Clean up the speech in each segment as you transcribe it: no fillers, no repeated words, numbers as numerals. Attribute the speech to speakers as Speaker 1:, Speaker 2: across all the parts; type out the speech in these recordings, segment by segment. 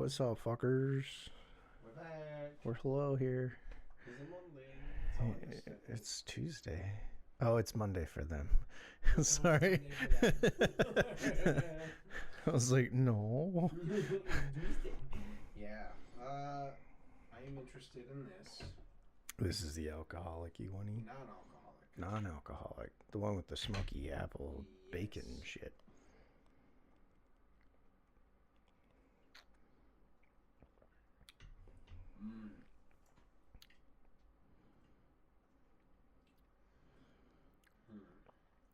Speaker 1: What's up, fuckers?
Speaker 2: We're back.
Speaker 1: We're hello here.
Speaker 2: Is it Monday? It's August 2nd.
Speaker 1: It's Tuesday. Oh, it's Monday for them. Sorry. I was like, no.
Speaker 2: Yeah. I am interested in this.
Speaker 1: This is the alcoholic-y one.
Speaker 2: Non-alcoholic.
Speaker 1: Non-alcoholic. The one with the smoky apple bacon and shit.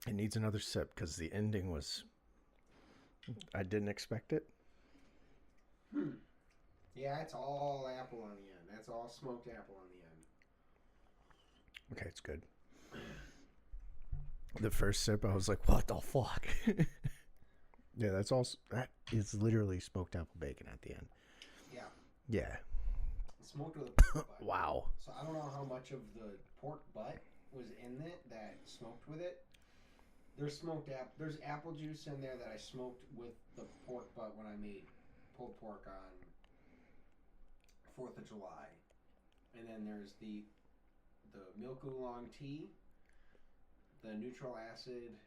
Speaker 1: It needs another sip because the ending was... I didn't expect it.
Speaker 2: Yeah, it's all apple on the end. That's all smoked apple on the end.
Speaker 1: Okay, it's good. The first sip, I was like, what the fuck? Yeah, that is literally smoked apple bacon at the end.
Speaker 2: Yeah.
Speaker 1: Yeah.
Speaker 2: Smoked with a pork butt.
Speaker 1: Wow.
Speaker 2: So I don't know how much of the pork butt was in it that smoked with it. There's apple juice in there that I smoked with the pork butt when I made pulled pork on 4th of July. And then there's the milk oolong tea, the neutral acid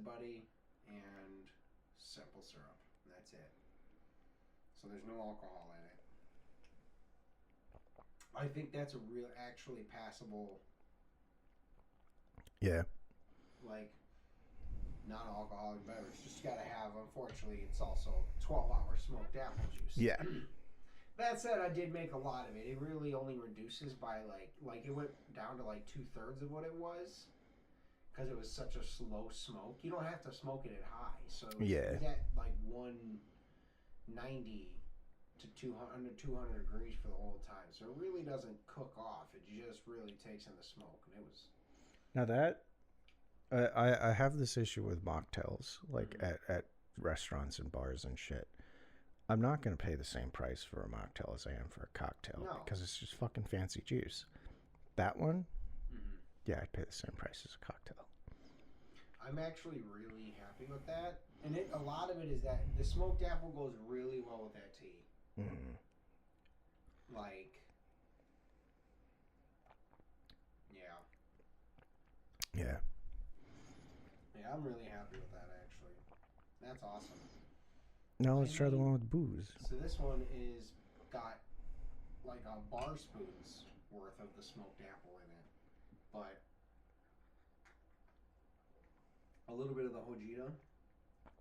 Speaker 2: buddy, and simple syrup. And that's it. So there's no alcohol in it. I think that's a real, actually passable.
Speaker 1: Yeah.
Speaker 2: Like, non-alcoholic beverage. Just gotta have, unfortunately, it's also 12-hour smoked apple juice.
Speaker 1: Yeah.
Speaker 2: That said, I did make a lot of it. It really only reduces by like it went down to like 2/3 of what it was because it was such a slow smoke. You don't have to smoke it at high, so it was at like 190 to 200 degrees for the whole time. So it really doesn't cook off. It just really takes in the smoke, and it was.
Speaker 1: Now that I have this issue with mocktails, like at restaurants and bars and shit. I'm not going to pay the same price for a mocktail as I am for a cocktail because it's just fucking fancy juice. That one, yeah, I'd pay the same price as a cocktail.
Speaker 2: I'm actually really happy with that. And a lot of it is that the smoked apple goes really well with that tea.
Speaker 1: Mm-hmm.
Speaker 2: Like, yeah.
Speaker 1: Yeah.
Speaker 2: Yeah, I'm really happy with that, actually. That's awesome.
Speaker 1: Now let's try the one with booze.
Speaker 2: So this one is got like a bar spoon's worth of the smoked apple in it, but a little bit of the Hojita,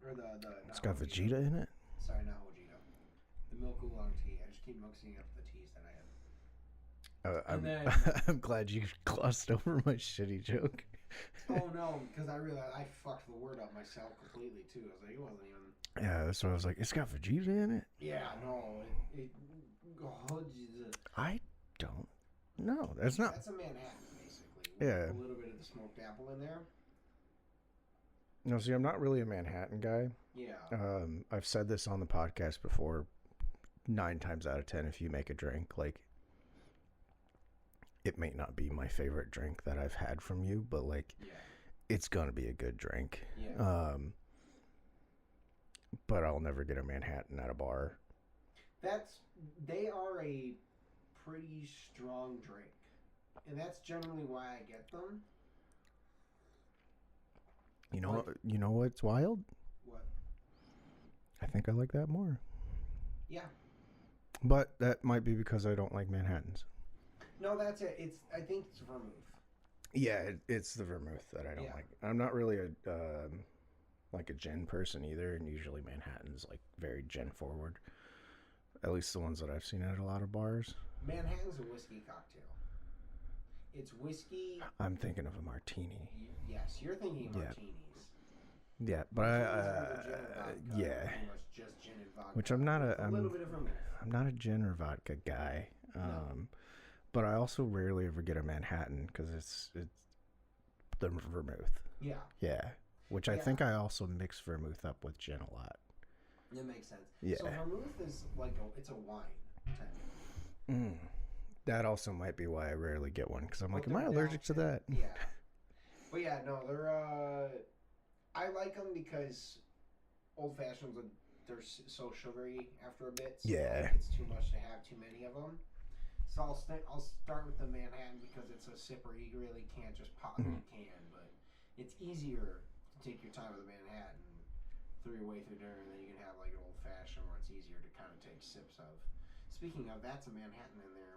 Speaker 2: or the
Speaker 1: it's got Vegeta in it?
Speaker 2: Sorry, not Hojita. The milk oolong tea. I just keep mixing up the teas that I have.
Speaker 1: I'm glad you glossed over my shitty joke.
Speaker 2: Oh no, because I realized I fucked the word up myself completely too. I was like, it wasn't even.
Speaker 1: Yeah, that's what I was like. It's got Vegeta in it?
Speaker 2: Yeah, no. Hojita.
Speaker 1: I don't know. That's a
Speaker 2: Manhattan, basically.
Speaker 1: Yeah.
Speaker 2: A little bit of the smoked apple in there.
Speaker 1: No, see, I'm not really a Manhattan guy.
Speaker 2: Yeah.
Speaker 1: I've said this on the podcast before. 9 times out of 10, if you make a drink, like, it may not be my favorite drink that I've had from you, but like, it's gonna be a good drink.
Speaker 2: Yeah.
Speaker 1: But I'll never get a Manhattan at a bar.
Speaker 2: They are a pretty strong drink, and that's generally why I get them.
Speaker 1: You know what's wild?
Speaker 2: What?
Speaker 1: I think I like that more.
Speaker 2: Yeah.
Speaker 1: But that might be because I don't like Manhattans.
Speaker 2: No, that's it. I think it's vermouth.
Speaker 1: Yeah, it's the vermouth that I don't like. I'm not really a gin person either, and usually Manhattan's like very gin forward. At least the ones that I've seen at a lot of bars.
Speaker 2: Manhattan's a whiskey cocktail. It's whiskey.
Speaker 1: I'm thinking of a martini.
Speaker 2: Yes, you're thinking martinis.
Speaker 1: Yeah, but yeah.
Speaker 2: Just gin and vodka.
Speaker 1: Which I'm not
Speaker 2: a little bit of vermouth.
Speaker 1: I'm not a gin or vodka guy.
Speaker 2: No.
Speaker 1: But I also rarely ever get a Manhattan because it's the vermouth.
Speaker 2: Yeah.
Speaker 1: Yeah. Which I think I also mix vermouth up with gin a lot.
Speaker 2: That makes sense.
Speaker 1: Yeah.
Speaker 2: So vermouth is like it's a wine type.
Speaker 1: That also might be why I rarely get one because I'm like, am I allergic to that?
Speaker 2: Yeah. But yeah, no, they're. I like them because old fashions they're so sugary after a bit. So
Speaker 1: Yeah.
Speaker 2: like, it's too much to have too many of them. So I'll start with the Manhattan because it's a sipper. You really can't just pop. You can, but it's easier to take your time with the Manhattan through your way through dinner, and then you can have like an old fashioned where it's easier to kind of take sips of. Speaking of, that's a Manhattan in there.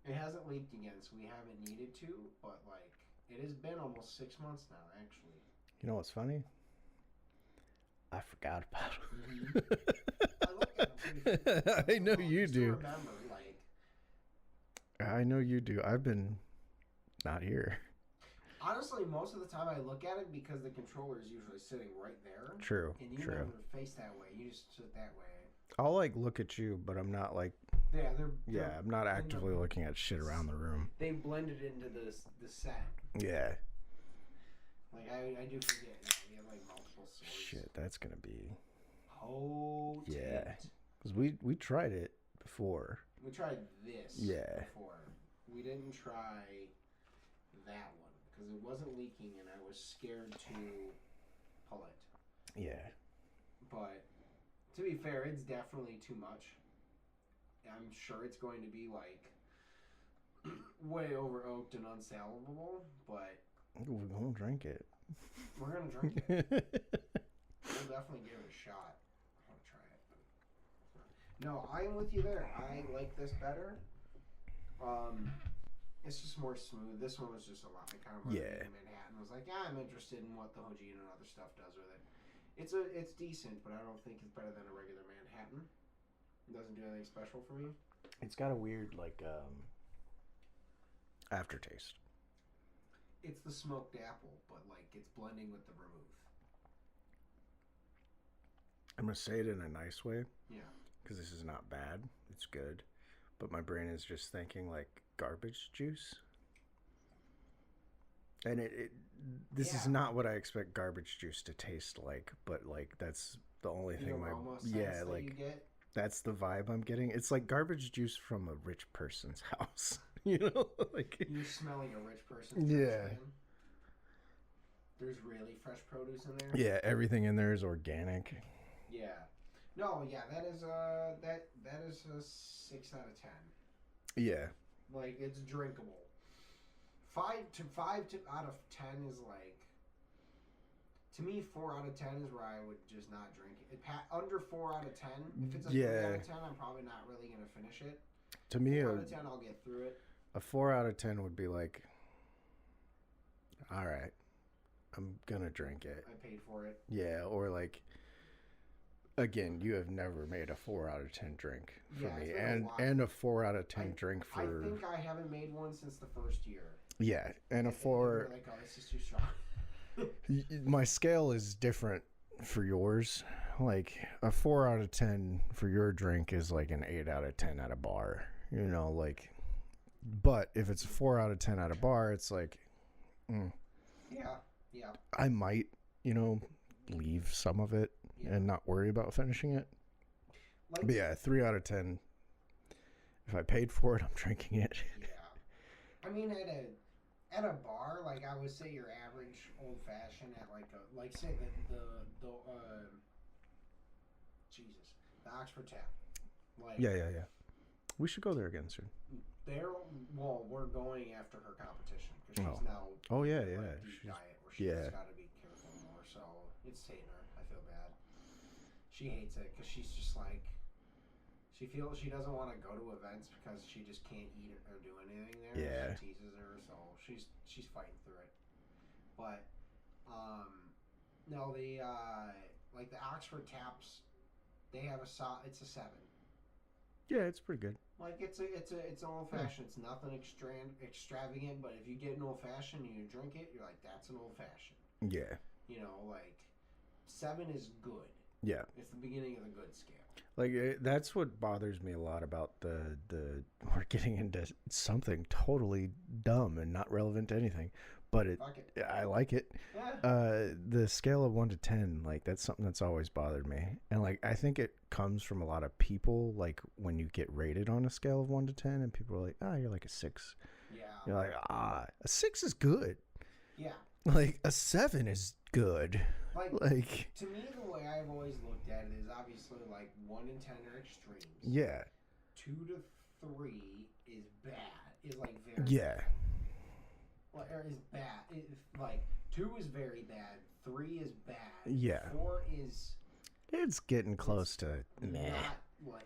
Speaker 2: It hasn't leaked again, so we haven't needed to. But like, it has been almost 6 months now, actually.
Speaker 1: You know what's funny? I forgot about
Speaker 2: Mm-hmm. I look at them pretty frequently.
Speaker 1: I know you do.
Speaker 2: Remember, like,
Speaker 1: I know you do. I've been not here.
Speaker 2: honestly, most of the time I look at it because the controller is usually sitting right there.
Speaker 1: True.
Speaker 2: And you
Speaker 1: True.
Speaker 2: never face that way. You just sit that way.
Speaker 1: I'll like look at you, but I'm not like.
Speaker 2: Yeah,
Speaker 1: I'm not actively looking at shit around the room.
Speaker 2: They blended into the set.
Speaker 1: Yeah.
Speaker 2: Like I do forget. We have like multiple swords.
Speaker 1: Shit, that's gonna be.
Speaker 2: Oh.
Speaker 1: Yeah. Because we tried it before.
Speaker 2: We tried this.
Speaker 1: Yeah.
Speaker 2: Before. We didn't try that one because it wasn't leaking, and I was scared to pull it.
Speaker 1: Yeah.
Speaker 2: But to be fair, it's definitely too much. I'm sure it's going to be like way over oaked and unsalable, but
Speaker 1: We're gonna drink it.
Speaker 2: we're gonna drink it. We'll definitely give it a shot. I want to try it. No, I'm with you there. I like this better. It's just more smooth. This one was just a lot. I kind of Manhattan was like, yeah, I'm interested in what the Hojin and other stuff does with it. It's decent, but I don't think it's better than a regular Manhattan. It doesn't do anything special for me.
Speaker 1: It's got a weird like aftertaste.
Speaker 2: It's the smoked apple, but like it's blending with the vermouth.
Speaker 1: I'm gonna say it in a nice way. Yeah. Because this is not bad. It's good. But my brain is just thinking like garbage juice. And this is not what I expect garbage juice to taste like, but like that's the only thing like
Speaker 2: you get?
Speaker 1: That's the vibe I'm getting. It's like garbage juice from a rich person's house. You know? Like
Speaker 2: you're smelling a rich person's
Speaker 1: yeah.
Speaker 2: There's really fresh produce in there?
Speaker 1: Yeah, everything in there is organic.
Speaker 2: Yeah. No, yeah, that is a 6 out of 10.
Speaker 1: Yeah.
Speaker 2: Like it's drinkable. 5 out of 10 is like, to me 4 out of 10 is where I would just not drink it. Under 4 out of 10, if it's a 3 out of 10, I'm probably not really gonna finish it.
Speaker 1: To me,
Speaker 2: 4 out of 10, I'll get through it.
Speaker 1: A 4 out of 10 would be like, all right, I'm gonna drink it.
Speaker 2: I paid for it.
Speaker 1: Yeah, or like, again, you have never made a 4 out of 10 drink for me, and a 4 out of 10 drink for.
Speaker 2: I think I haven't made one since the first year.
Speaker 1: Yeah, and a 4.
Speaker 2: Like, oh, this is too strong.
Speaker 1: My scale is different for yours. Like a 4 out of 10 for your drink is like an 8 out of 10 at a bar. You know, like. But if it's a 4 out of 10 at a bar, it's like.
Speaker 2: Yeah.
Speaker 1: I might, leave some of it and not worry about finishing it. Like, but yeah, 3 out of 10. If I paid for it, I'm drinking it.
Speaker 2: Yeah. I mean, at a bar, like I would say your average old fashioned at say the Oxford Tap. Like
Speaker 1: yeah. We should go there again soon.
Speaker 2: We're going after her competition because she's now.
Speaker 1: Oh yeah.
Speaker 2: Deep diet where she's got to be careful more. So it's hitting her. I feel bad. She hates it because she's just like. She feels she doesn't want to go to events because she just can't eat or do anything there. Yeah. She teases her, so she's fighting through it. But no, the like the Oxford Taps, they have it's a 7.
Speaker 1: Yeah, it's pretty good.
Speaker 2: Like it's an old fashioned. It's nothing extravagant, but if you get an old fashioned and you drink it, you're like, that's an old fashioned.
Speaker 1: Yeah.
Speaker 2: Like 7 is good.
Speaker 1: Yeah.
Speaker 2: It's the beginning of the good scale.
Speaker 1: Like that's what bothers me a lot about the we're getting into something totally dumb and not relevant to anything, but I like it. Yeah. The scale of 1 to 10, like that's something that's always bothered me, and like I think it comes from a lot of people. Like when you get rated on a scale of 1 to 10, and people are like, "Oh, you're like a 6." Yeah. You're like, a 6 is good.
Speaker 2: Yeah.
Speaker 1: Like a 7 is good.
Speaker 2: Like to me, the I've always looked at it is obviously like 1 and 10 are extremes.
Speaker 1: Yeah.
Speaker 2: 2 to 3 is bad. Is like very
Speaker 1: Yeah.
Speaker 2: bad. Well, or is bad. Like 2 is very bad. 3 is bad.
Speaker 1: Yeah.
Speaker 2: 4 is.
Speaker 1: It's getting close to meh.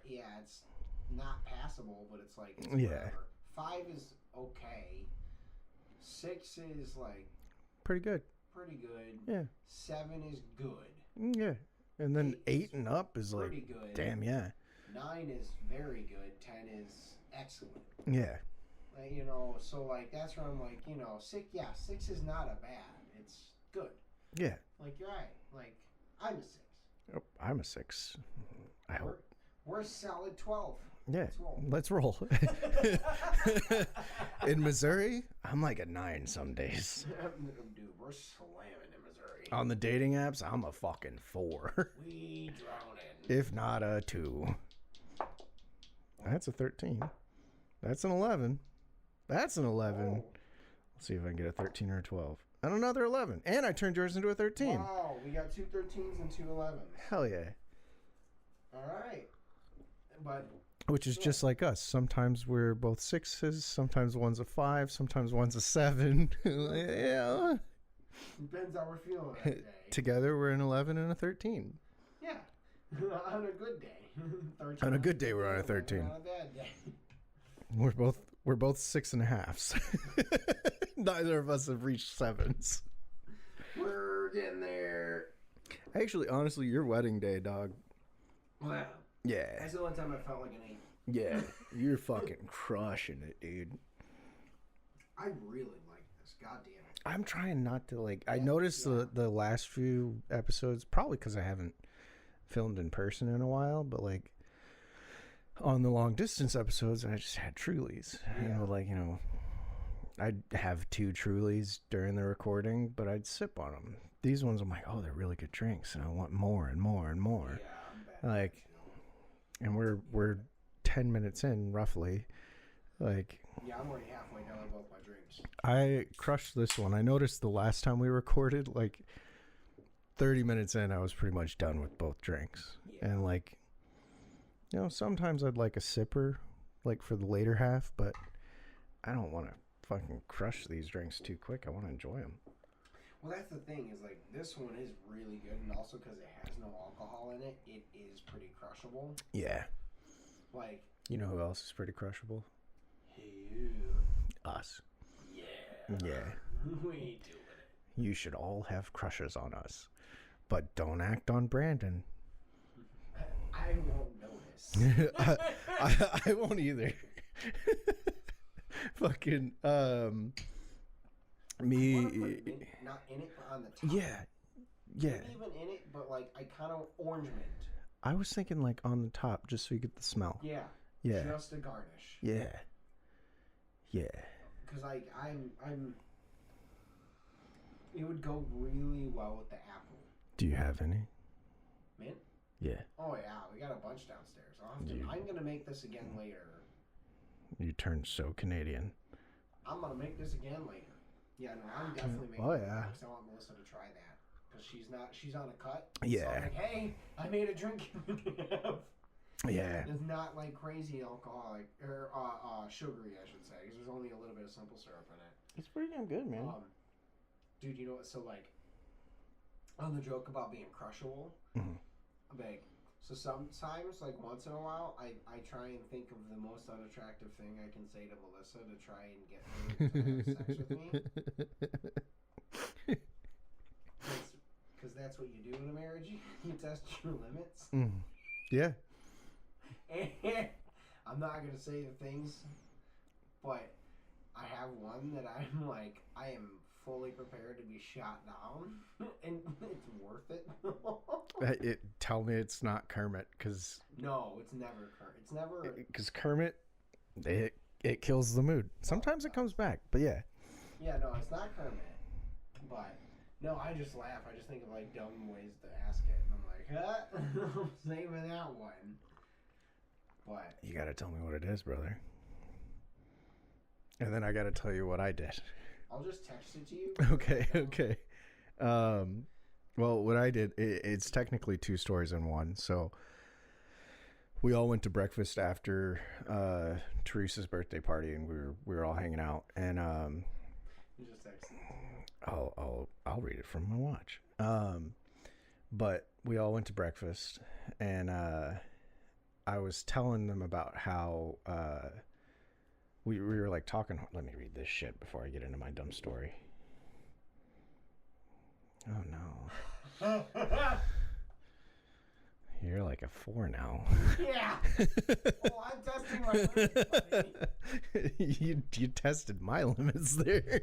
Speaker 2: It's not passable, but it's like it's
Speaker 1: Yeah.
Speaker 2: whatever. 5 is okay. 6 is like
Speaker 1: Pretty good.
Speaker 2: pretty good.
Speaker 1: Yeah.
Speaker 2: 7 is good.
Speaker 1: Yeah. And then 8
Speaker 2: is
Speaker 1: and up is like,
Speaker 2: pretty good.
Speaker 1: damn, yeah.
Speaker 2: 9 is very good. 10 is excellent.
Speaker 1: Yeah.
Speaker 2: Like, you know, so like that's where I'm like, you know, 6 is not a bad. It's good.
Speaker 1: Yeah.
Speaker 2: Like you're right. Like I'm a 6.
Speaker 1: Oh, I'm a 6. I hope.
Speaker 2: We're a solid 12.
Speaker 1: Yeah. Let's roll. In Missouri, I'm like a 9 some days.
Speaker 2: Dude, we're slamming in Missouri.
Speaker 1: On the dating apps, I'm a fucking 4.
Speaker 2: We drowning.
Speaker 1: If not a 2. That's a 13. That's an 11. That's an 11.
Speaker 2: Oh.
Speaker 1: Let's see if I can get a 13 or a 12. And another 11. And I turned yours into a 13.
Speaker 2: Wow, we got 2 13s and 2 11s.
Speaker 1: Hell yeah.
Speaker 2: All right. But
Speaker 1: Which is just like us. Sometimes we're both 6s. Sometimes one's a 5. Sometimes one's a 7. Yeah.
Speaker 2: depends how we're feeling that day.
Speaker 1: Together, we're an 11 and a 13.
Speaker 2: Yeah. On a good day. 13
Speaker 1: On a good day, we're on a 13.
Speaker 2: On a bad day.
Speaker 1: We're both 6.5s. Neither of us have reached 7s.
Speaker 2: We're getting there.
Speaker 1: Actually, honestly, your wedding day, dog.
Speaker 2: Wow.
Speaker 1: Yeah.
Speaker 2: That's the only time I felt like an 8.
Speaker 1: Yeah. You're fucking crushing it, dude.
Speaker 2: I really like this. God damn it.
Speaker 1: I'm trying not to like. I noticed the last few episodes, probably because I haven't filmed in person in a while, but like on the long distance episodes, I just had Trulies. Yeah. I'd have 2 Trulies during the recording, but I'd sip on them. These ones, I'm like, oh, they're really good drinks, and I want more and more and more.
Speaker 2: Yeah, I'm bad.
Speaker 1: Like, and we're 10 minutes in roughly. Like,
Speaker 2: yeah, I'm already halfway down both my drinks.
Speaker 1: I crushed this one. I noticed the last time we recorded, like 30 minutes in, I was pretty much done with both drinks. Yeah. And like, sometimes I'd like a sipper, like for the later half, but I don't want to fucking crush these drinks too quick. I want to enjoy them.
Speaker 2: Well, that's the thing is like this one is really good, and also because it has no alcohol in it, it is pretty crushable.
Speaker 1: Yeah.
Speaker 2: Like,
Speaker 1: you know who else is pretty crushable?
Speaker 2: Who?
Speaker 1: Us.
Speaker 2: Yeah.
Speaker 1: Yeah.
Speaker 2: We ain't doing it.
Speaker 1: You should all have crushes on us, but don't act on Brandon.
Speaker 2: I won't notice.
Speaker 1: I won't either. Fucking me.
Speaker 2: Not in it, but on the top.
Speaker 1: Yeah.
Speaker 2: Maybe even in it, but like I kind of orange mint.
Speaker 1: I was thinking like on the top, just so you get the smell.
Speaker 2: Yeah.
Speaker 1: Yeah.
Speaker 2: Just a garnish.
Speaker 1: Yeah. Yeah.
Speaker 2: Because I'm. It would go really well with the apple.
Speaker 1: Do you have any?
Speaker 2: Mint?
Speaker 1: Yeah.
Speaker 2: Oh yeah, we got a bunch downstairs. I'm gonna make this again later.
Speaker 1: You turned so Canadian.
Speaker 2: I'm gonna make this again later. Yeah, no, I'm definitely making.
Speaker 1: Oh yeah.
Speaker 2: I want Melissa to try that because she's on a cut.
Speaker 1: Yeah.
Speaker 2: So I'm like, hey, I made a drink.
Speaker 1: Yeah.
Speaker 2: It's not like crazy alcoholic or sugary, I should say, because there's only a little bit of simple syrup in it.
Speaker 1: It's pretty damn good, man.
Speaker 2: Dude, you know what? So like, on the joke about being crushable, like, so sometimes, like once in a while, I try and think of the most unattractive thing I can say to Melissa to try and get her to have sex with me. Because that's what you do in a marriage. You test your limits.
Speaker 1: Yeah.
Speaker 2: And I'm not going to say the things, but I have one that I'm like, I am fully prepared to be shot down, and it's worth it.
Speaker 1: Tell me it's not Kermit, because...
Speaker 2: No, it's never Kermit. It's never...
Speaker 1: Because Kermit, it kills the mood. Sometimes it comes back, but yeah.
Speaker 2: Yeah, no, it's not Kermit. But, no, I just laugh. I just think of, like, dumb ways to ask it. And I'm like, huh? I'm saving that one. But...
Speaker 1: You gotta tell me what it is, brother. And then I gotta tell you what I did.
Speaker 2: I'll just text it to you.
Speaker 1: Okay. Well, what I did, it's technically 2 stories in one. So we all went to breakfast after Teresa's birthday party, and we were all hanging out. And
Speaker 2: You just texted.
Speaker 1: I'll read it from my watch. But we all went to breakfast, and I was telling them about how we were like talking. Let me read this shit before I get into my dumb story. Oh no. You're like a 4 now.
Speaker 2: Yeah. Well, I'm testing my limits, buddy.
Speaker 1: You tested my limits there.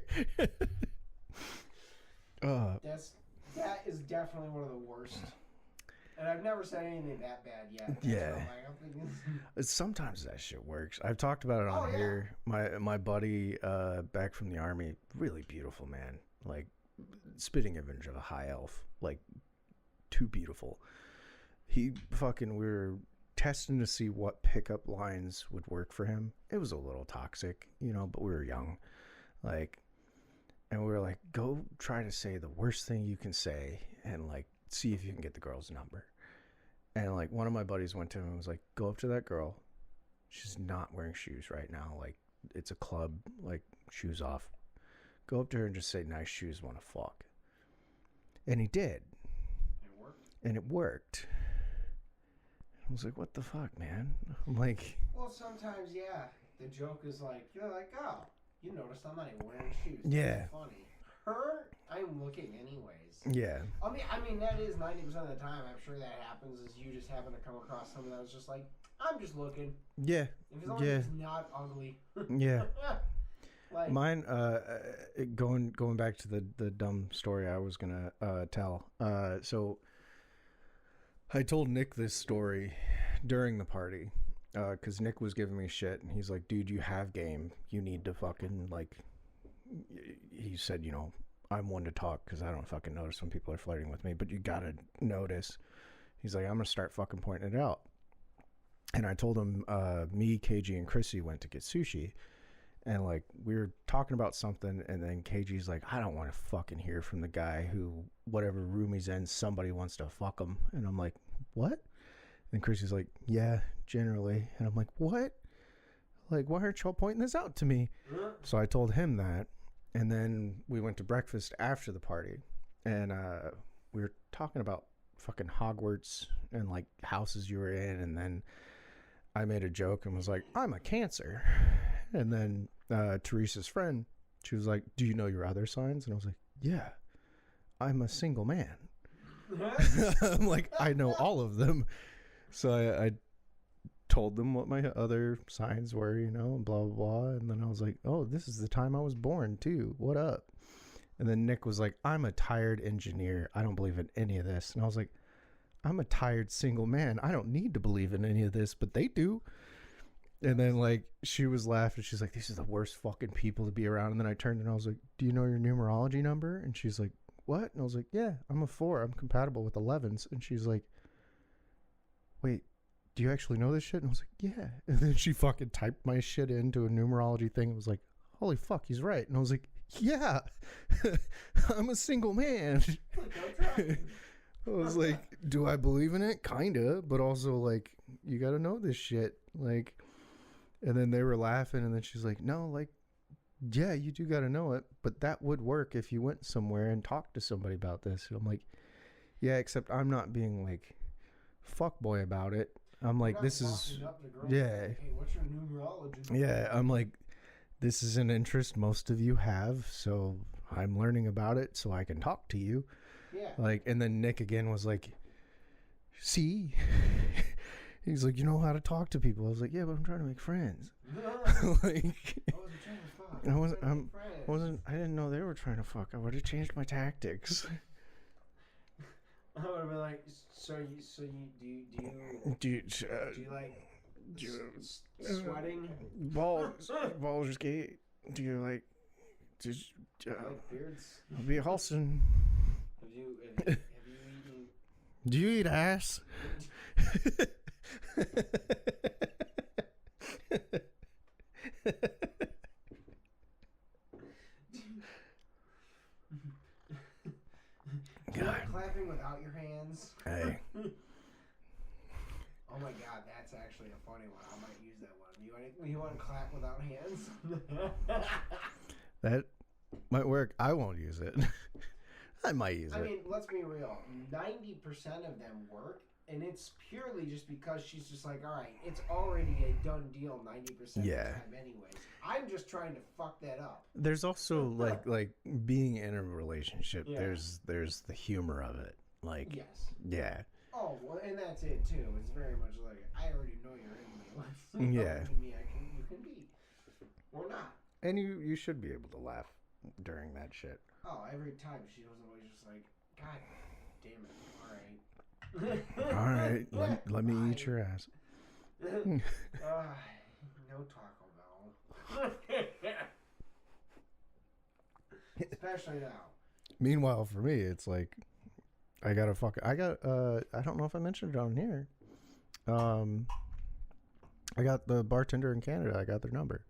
Speaker 2: That is definitely one of the worst. And I've never said anything that bad yet.
Speaker 1: Yeah.
Speaker 2: I'm
Speaker 1: Sometimes that shit works. I've talked about it on here. My buddy back from the army, really beautiful man. Like spitting image of a high elf. Like too beautiful. We were testing to see what pickup lines would work for him. It was a little toxic, but we were young. And we were like, go try to say the worst thing you can say and like see if you can get the girl's number. And like one of my buddies went to him and was like, go up to that girl. She's not wearing shoes right now. Like it's a club, like shoes off. Go up to her and just say, nice shoes, wanna fuck. And he did. And it worked. I was like, what the fuck, man? I'm like...
Speaker 2: Well, sometimes, yeah. The joke is like, you're like, oh, you noticed I'm not even wearing shoes.
Speaker 1: Yeah.
Speaker 2: That's funny. Her, I'm looking anyways.
Speaker 1: Yeah.
Speaker 2: I mean, that is 90% of the time. I'm sure that happens is you just happen to come across someone that was just like, I'm just looking.
Speaker 1: Yeah.
Speaker 2: As long as it's not ugly.
Speaker 1: Yeah.
Speaker 2: Like,
Speaker 1: mine, going back to the dumb story I was going to tell. So... I told Nick this story during the party because Nick was giving me shit and he's like, dude, you have game. You need to fucking like, he said, I'm one to talk because I don't fucking notice when people are flirting with me, but you got to notice. He's like, I'm going to start fucking pointing it out. And I told him me, KG, and Chrissy went to get sushi. And like we were talking about something, and then KG's like, I don't want to fucking hear from the guy who, whatever room he's in, somebody wants to fuck him. And I'm like, what? And Chrissy's like, yeah, generally. And I'm like, what? Like, why aren't y'all pointing this out to me? So I told him that, and then we went to breakfast after the party, and we were talking about fucking Hogwarts and like houses you were in, and then I made a joke and was like, I'm a Cancer. And then Teresa's friend, she was like, do you know your other signs? And I was like, yeah, I'm a single man. I'm like, I know all of them. So I told them what my other signs were, and blah, blah, blah. And then I was like, oh, this is the time I was born too. What up? And then Nick was like, I'm a tired engineer. I don't believe in any of this. And I was like, I'm a tired single man. I don't need to believe in any of this, but they do. And then, like, she was laughing. She's like, these are the worst fucking people to be around. And then I turned and I was like, do you know your numerology number? And she's like, what? And I was like, yeah, I'm a 4. I'm compatible with 11s. And she's like, wait, do you actually know this shit? And I was like, yeah. And then she fucking typed my shit into a numerology thing. It was like, holy fuck, he's right. And I was like, yeah, I'm a single man. I was like, do I believe in it? Kinda. But also, like, you got to know this shit. Like... And then they were laughing, and then she's like, no, like, yeah, you do got to know it, but that would work if you went somewhere and talked to somebody about this. And I'm like, yeah, except I'm not being, like, fuckboy about it. I'm like, this is, yeah.
Speaker 2: Like, hey, what's your numerology?
Speaker 1: Yeah, I'm like, this is an interest most of you have, so I'm learning about it so I can talk to you.
Speaker 2: Yeah.
Speaker 1: Like, and then Nick again was like, see? He's like, you know how to talk to people. I was like, yeah, but I'm trying to make friends. Like, I didn't know they were trying to fuck. I would have changed my tactics.
Speaker 2: I would have been like, do you like sweating?
Speaker 1: Balls gay. Do you like?
Speaker 2: Like beards?
Speaker 1: I'll be Halston.
Speaker 2: Have you eaten?
Speaker 1: Do you eat ass?
Speaker 2: God. Clapping Oh my god, that's actually a funny one. I might use that one. You want to clap without hands?
Speaker 1: That might work. I won't use it. I might use it.
Speaker 2: I mean, let's be real. 90% of them work, and it's purely just because she's just like, all right, it's already a done deal 90% of the time anyways. I'm just trying to fuck that up.
Speaker 1: There's also like being in a relationship. Yeah. There's the humor of it. Like
Speaker 2: yes.
Speaker 1: Yeah.
Speaker 2: Oh well, and that's it too. It's very much like I already know you're in me.
Speaker 1: Yeah.
Speaker 2: Me, you can be, or not.
Speaker 1: And you should be able to laugh during that shit.
Speaker 2: Oh, every time she was always just like, God damn it! All right.
Speaker 1: All right. Let me eat your ass.
Speaker 2: No Taco Bell. Especially now.
Speaker 1: Meanwhile, for me, it's like I got I don't know if I mentioned it on here. I got the bartender in Canada. I got their number.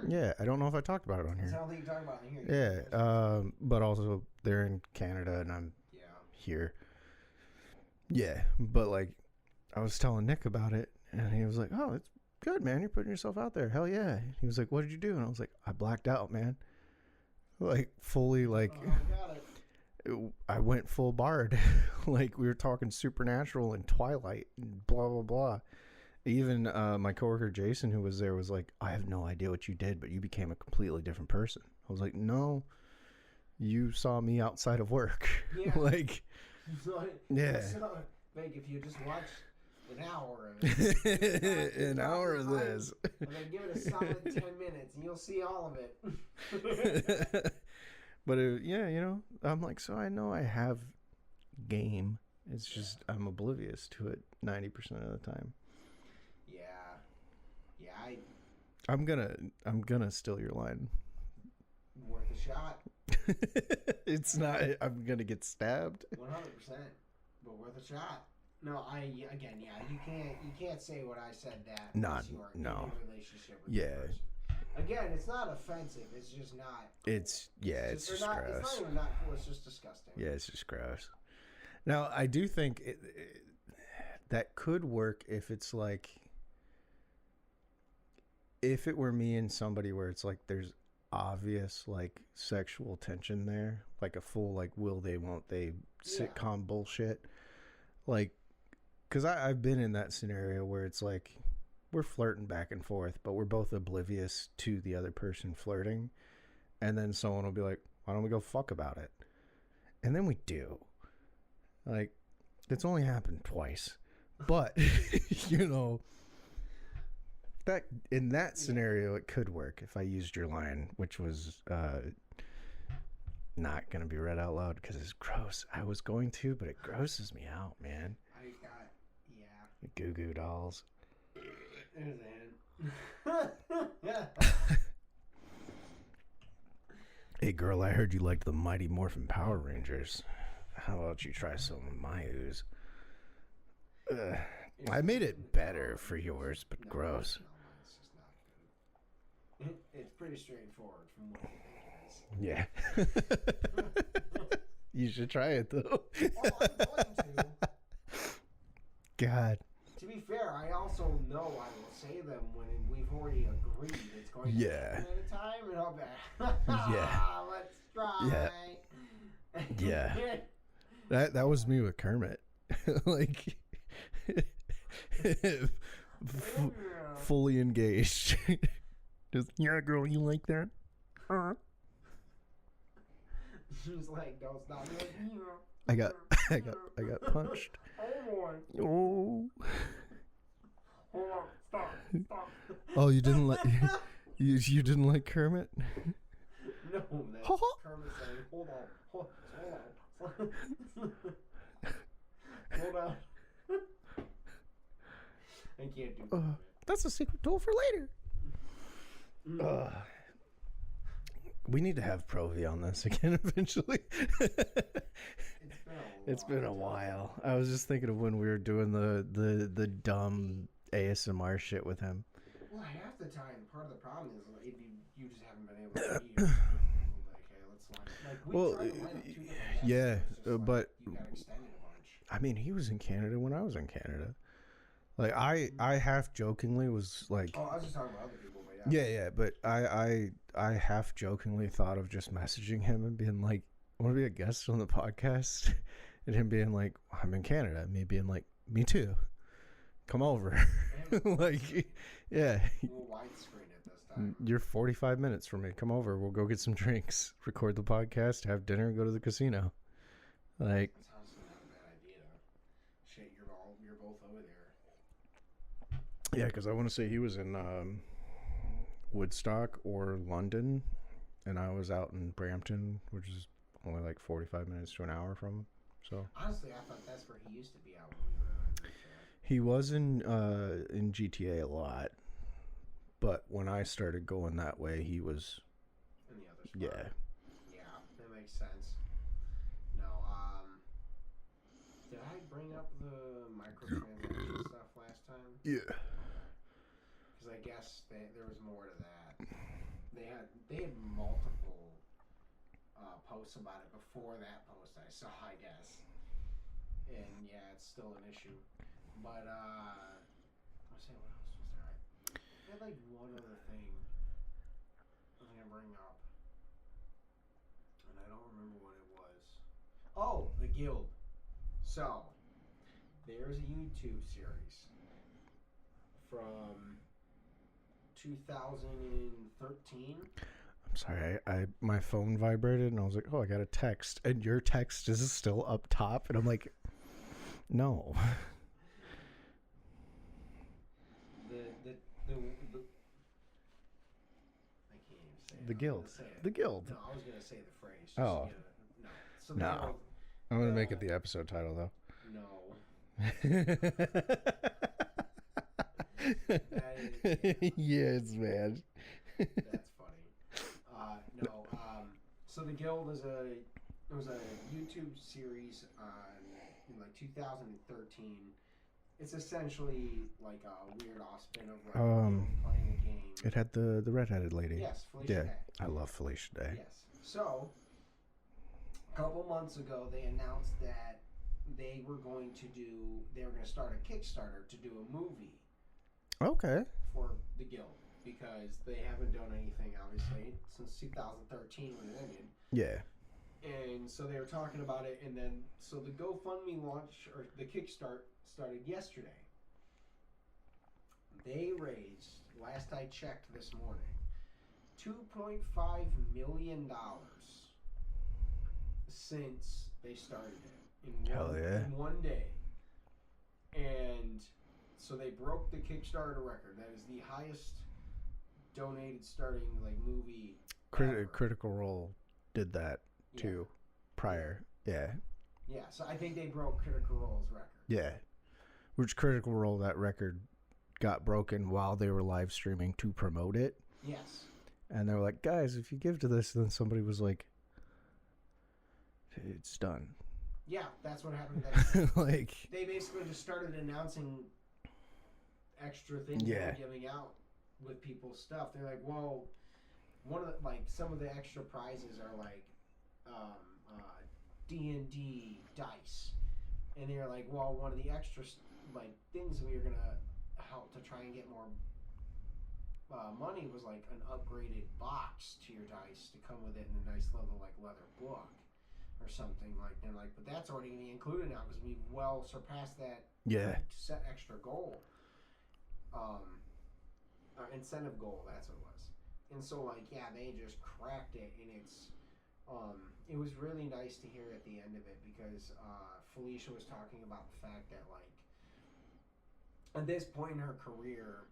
Speaker 1: Yeah, I don't know if I talked about it on here.
Speaker 2: I don't think you talked about it here.
Speaker 1: Yeah, but also they're in Canada and I'm here. Yeah, but like I was telling Nick about it and he was like, "Oh, it's good, man. You're putting yourself out there. Hell yeah." He was like, "What did you do?" And I was like, "I blacked out, man." Like fully like
Speaker 2: got it.
Speaker 1: I went full bard. Like we were talking Supernatural and Twilight and blah blah blah. Even my coworker Jason, who was there, was like, "I have no idea what you did, but you became a completely different person." I was like, "No, you saw me outside of work."
Speaker 2: Yeah.
Speaker 1: Like, yeah.
Speaker 2: Like if you just watch an hour of it,
Speaker 1: an hour of this,
Speaker 2: and then give it a solid 10 minutes, and you'll see all of it.
Speaker 1: But yeah, you know, I'm like, so I know I have game. It's just I'm oblivious to it 90% of the time.
Speaker 2: Yeah,
Speaker 1: I'm gonna steal your line.
Speaker 2: Worth a shot.
Speaker 1: It's not. I'm gonna get stabbed.
Speaker 2: 100%, but worth a shot. No, you can't say what I said that.
Speaker 1: Not
Speaker 2: you are
Speaker 1: no.
Speaker 2: in a relationship with the person. Again, it's not offensive. It's just not.
Speaker 1: It's it's just gross.
Speaker 2: It's not even not cool. It's just disgusting.
Speaker 1: Yeah, it's just gross. Now, I do think that could work if it's like. If it were me and somebody where it's like there's obvious like sexual tension there, like a full like will they won't they sitcom bullshit, like because I've been in that scenario where it's like we're flirting back and forth but we're both oblivious to the other person flirting, and then someone will be like, why don't we go fuck about it, and then we do. Like it's only happened twice, but you know, that in that scenario it could work if I used your line, which was not gonna be read out loud because it's gross. I was going to, but it grosses me out, man.
Speaker 2: I got
Speaker 1: Goo Goo Dolls.
Speaker 2: There's a
Speaker 1: Hey girl, I heard you liked the Mighty Morphin Power Rangers. How about you try some of my ooze? I made it better for yours, but gross.
Speaker 2: It's pretty straightforward from what you think it is.
Speaker 1: Yeah. You should try it though.
Speaker 2: Oh, I'm going to.
Speaker 1: God.
Speaker 2: To be fair, I also know I will say them when we've already agreed it's going to happen at a time, and I'll be let's try.
Speaker 1: Yeah. That was me with Kermit. Like fully engaged. Just, yeah, girl, you like that?
Speaker 2: She's like, don't stop. Like,
Speaker 1: I got punched. Oh.
Speaker 2: Hold on, stop.
Speaker 1: Oh, you didn't like you didn't like Kermit?
Speaker 2: No, that's Kermit saying, hold on. Hold on. I can't do that.
Speaker 1: That's a secret tool for later. We need to have Provi on this again eventually. It's been a while. I was just thinking of when we were doing the dumb ASMR shit with him.
Speaker 2: Well, half the time, part of the problem is you just haven't been able to be like, hey, let's line up. Like, we tried to line up 2 different
Speaker 1: yeah,
Speaker 2: like,
Speaker 1: but
Speaker 2: you got extended a bunch.
Speaker 1: I mean, he was in Canada when I was in Canada. Like I half jokingly was like,
Speaker 2: Oh, I was just talking about other people, but
Speaker 1: yeah, but I half jokingly thought of just messaging him and being like, "Want to be a guest on the podcast?" And him being like, "I'm in Canada." Me being like, "Me too. Come over." Like, yeah,
Speaker 2: a little widescreen at this time.
Speaker 1: you're 45 minutes from me. Come over. We'll go get some drinks, record the podcast, have dinner, and go to the casino. Like,
Speaker 2: That's honestly not a bad idea. Shit, you're both over there.
Speaker 1: yeah, because I want to say he was in Woodstock or London, and I was out in Brampton, which is only like 45 minutes to an hour from him. So
Speaker 2: Honestly, I thought that's where he used to be out when we were on our group chat.
Speaker 1: he was in GTA a lot, but when I started going that way, he was
Speaker 2: In the other spot.
Speaker 1: yeah.
Speaker 2: Yeah, that makes sense. No, did I bring up the microtransaction stuff last time?
Speaker 1: Yeah.
Speaker 2: Because I guess there was more to that. They had multiple posts about it before that post I saw, I guess. And yeah, it's still an issue. But I was saying, what else was there? I had like one other thing I'm gonna bring up, and I don't remember what it was. Oh, the Guild. So there's a YouTube series from 2013.
Speaker 1: I'm sorry, I my phone vibrated and I was like, oh, I got a text, and your text is still up top, and I'm like, no.
Speaker 2: The I can't even say it.
Speaker 1: The Guild. The Guild.
Speaker 2: No, I was gonna say the phrase. Just
Speaker 1: Oh.
Speaker 2: no. So the
Speaker 1: No.
Speaker 2: Guild,
Speaker 1: I'm gonna make it the episode title though.
Speaker 2: no.
Speaker 1: Yes, man.
Speaker 2: That's funny. No. So the Guild was a YouTube series in like 2013. It's essentially like a weird off spin of like playing a game.
Speaker 1: It had the redheaded lady.
Speaker 2: Yes, Felicia Day.
Speaker 1: I love Felicia Day.
Speaker 2: Yes. So a couple months ago, they announced that they were going to start a Kickstarter to do a movie.
Speaker 1: Okay.
Speaker 2: For the Guild, because they haven't done anything obviously since 2013 when it ended.
Speaker 1: Yeah.
Speaker 2: And so they were talking about it, and then so the GoFundMe launch or the Kickstart started yesterday. They raised, last I checked this morning, $2.5 million since they started it in one day. And so they broke the Kickstarter record. That is the highest donated starting like movie.
Speaker 1: Critical Role did that too prior. Yeah.
Speaker 2: Yeah, so I think they broke Critical Role's record.
Speaker 1: Yeah. Which Critical Role, that record got broken while they were live streaming to promote it.
Speaker 2: Yes.
Speaker 1: And they were like, guys, if you give to this, and then somebody was like, it's done.
Speaker 2: Yeah, that's what happened.
Speaker 1: Like,
Speaker 2: they basically just started announcing extra things they were giving out with people's stuff. They're like, well, some of the extra prizes are like D&D dice, and they're like, well, one of the extra like things we were gonna help to try and get more money was like an upgraded box to your dice to come with it in a nice little like leather book or something like that. Like, but that's already gonna be included now because we've well surpassed that set extra goal. Incentive goal, that's what it was. And so like, yeah, they just cracked it, and it was really nice to hear at the end of it because Felicia was talking about the fact that like at this point in her career,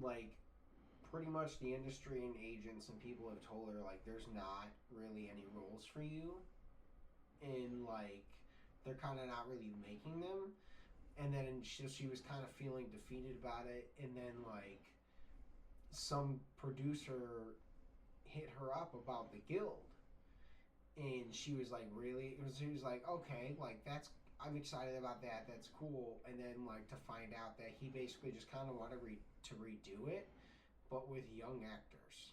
Speaker 2: like pretty much the industry and agents and people have told her like there's not really any rules for you, and like they're kind of not really making them. And then she was kind of feeling defeated about it, and then like some producer hit her up about the Guild, and she was like, really? She was like, okay, like I'm excited about that, that's cool. And then like to find out that he basically just kind of wanted to redo it, but with young actors.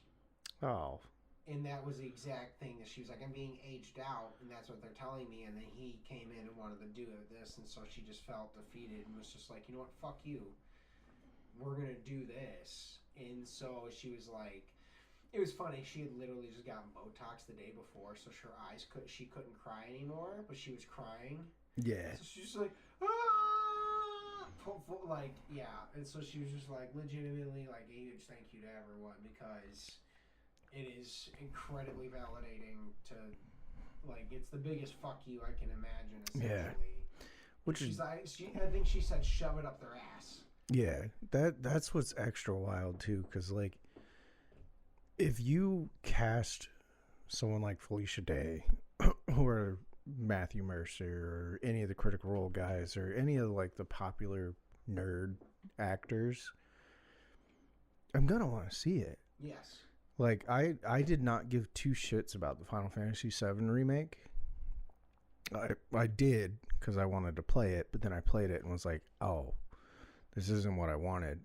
Speaker 1: Oh.
Speaker 2: And that was the exact thing that she was like, I'm being aged out, and that's what they're telling me. And then he came in and wanted to do this, and so she just felt defeated and was just like, you know what, fuck you. We're gonna do this. And so she was like, it was funny. She had literally just gotten Botox the day before, so her eyes she couldn't cry anymore, but she was crying.
Speaker 1: Yeah.
Speaker 2: So she was like, ah! Like, yeah. And so she was just like, legitimately, like, a huge thank you to everyone, because it is incredibly validating to, like, it's the biggest fuck you I can imagine, essentially.
Speaker 1: Yeah. Which is,
Speaker 2: like, I think she said shove it up their ass.
Speaker 1: Yeah, that's what's extra wild too, because like, if you cast someone like Felicia Day or Matthew Mercer or any of the Critical Role guys or any of like the popular nerd actors, I'm gonna want to see it.
Speaker 2: Yes.
Speaker 1: Like, I did not give two shits about the Final Fantasy VII remake. I did because I wanted to play it, but then I played it and was like, oh, this isn't what I wanted.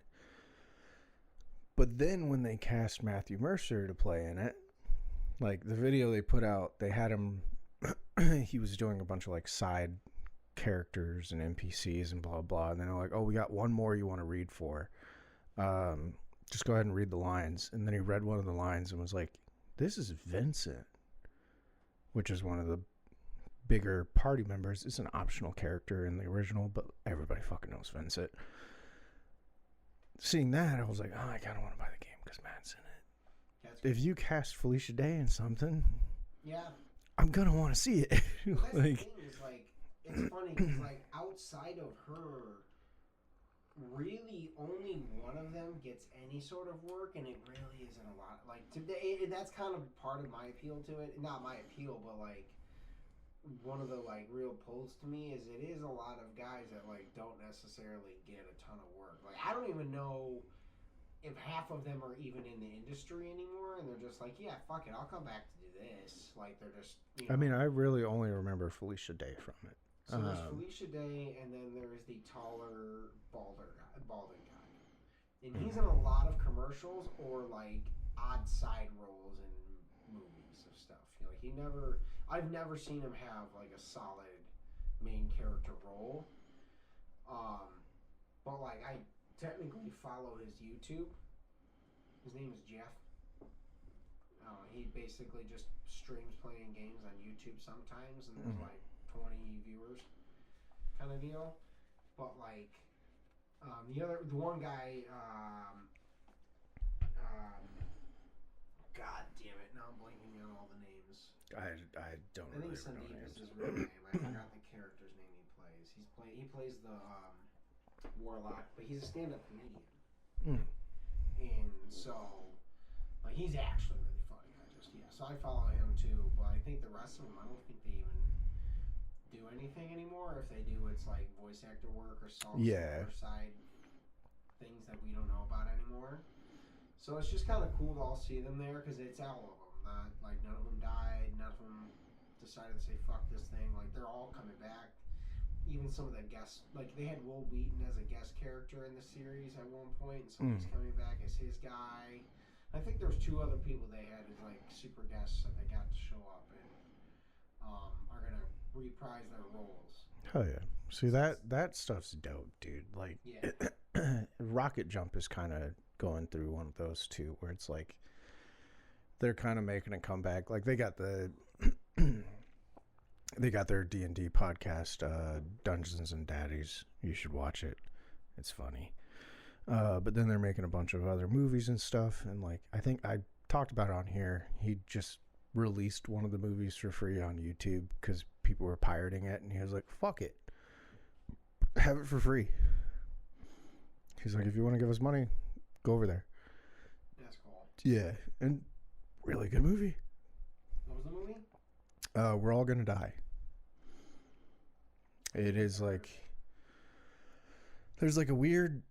Speaker 1: But then when they cast Matthew Mercer to play in it, like the video they put out, they had him, he was doing a bunch of like side characters and NPCs and blah, blah. And then they're like, oh, we got one more you want to read for. Just go ahead and read the lines. And then he read one of the lines and was like, this is Vincent, which is one of the bigger party members. It's an optional character in the original, but everybody fucking knows Vincent. Seeing that, I was like, oh, I kind of want to buy the game because Matt's in it. If you cast Felicia Day in something,
Speaker 2: yeah,
Speaker 1: I'm going to want to see it.
Speaker 2: Well, that's like, the thing is, like, it's funny because, like, outside of her, really only one of them gets any sort of work, and it really isn't a lot. Like, today, that's kind of part of my appeal to it. Not my appeal, but, like, one of the, like, real pulls to me is it is a lot of guys that, like, don't necessarily get a ton of work. Like, I don't even know if half of them are even in the industry anymore, and they're just like, yeah, fuck it, I'll come back to do this. Like, they're just, you know.
Speaker 1: I mean, I really only remember Felicia Day from it.
Speaker 2: So there's Felicia Day, and then there's the taller, balding guy. And he's in a lot of commercials or, like, odd side roles in movies of stuff. You know, like, I've never seen him have, like, a solid main character role. But, like, I technically follow his YouTube. His name is Jeff. He basically just streams playing games on YouTube sometimes, and there's, like, 20 viewers kind of deal. But, like, the one guy, God damn it, now I'm blanking on all the names.
Speaker 1: I don't
Speaker 2: I think
Speaker 1: really
Speaker 2: Sandeep
Speaker 1: know
Speaker 2: is his real name. I forgot the character's name he plays. He plays the Warlock, but he's a stand-up comedian. And so, like, he's actually really funny. So I follow him too, but I think the rest of them, I don't think they even do anything anymore. If they do, it's like voice actor work or side things that we don't know about anymore. So it's just kind of cool to all see them there because it's all of them. Not like none of them died, none of them decided to say fuck this thing. Like, they're all coming back. Even some of the guests, like, they had Will Wheaton as a guest character in the series at one point, and so he's coming back as his guy. I think there's two other people they had as, like, super guests that they got to show up and are going to reprise their roles.
Speaker 1: Hell yeah. See, that stuff's dope, dude. Like, yeah. Rocket Jump is kind of going through one of those, too, where it's like they're kind of making a comeback. Like, they got their D&D podcast, Dungeons and Daddies. You should watch it. It's funny. But then they're making a bunch of other movies and stuff. And, like, I think I talked about it on here. He just released one of the movies for free on YouTube because people were pirating it. And he was like, fuck it. Have it for free. He's like, if you want to give us money, go over there.
Speaker 2: That's cool.
Speaker 1: Yeah. And really good movie.
Speaker 2: What was the movie?
Speaker 1: We're All Gonna Die. It is like, there's like a weird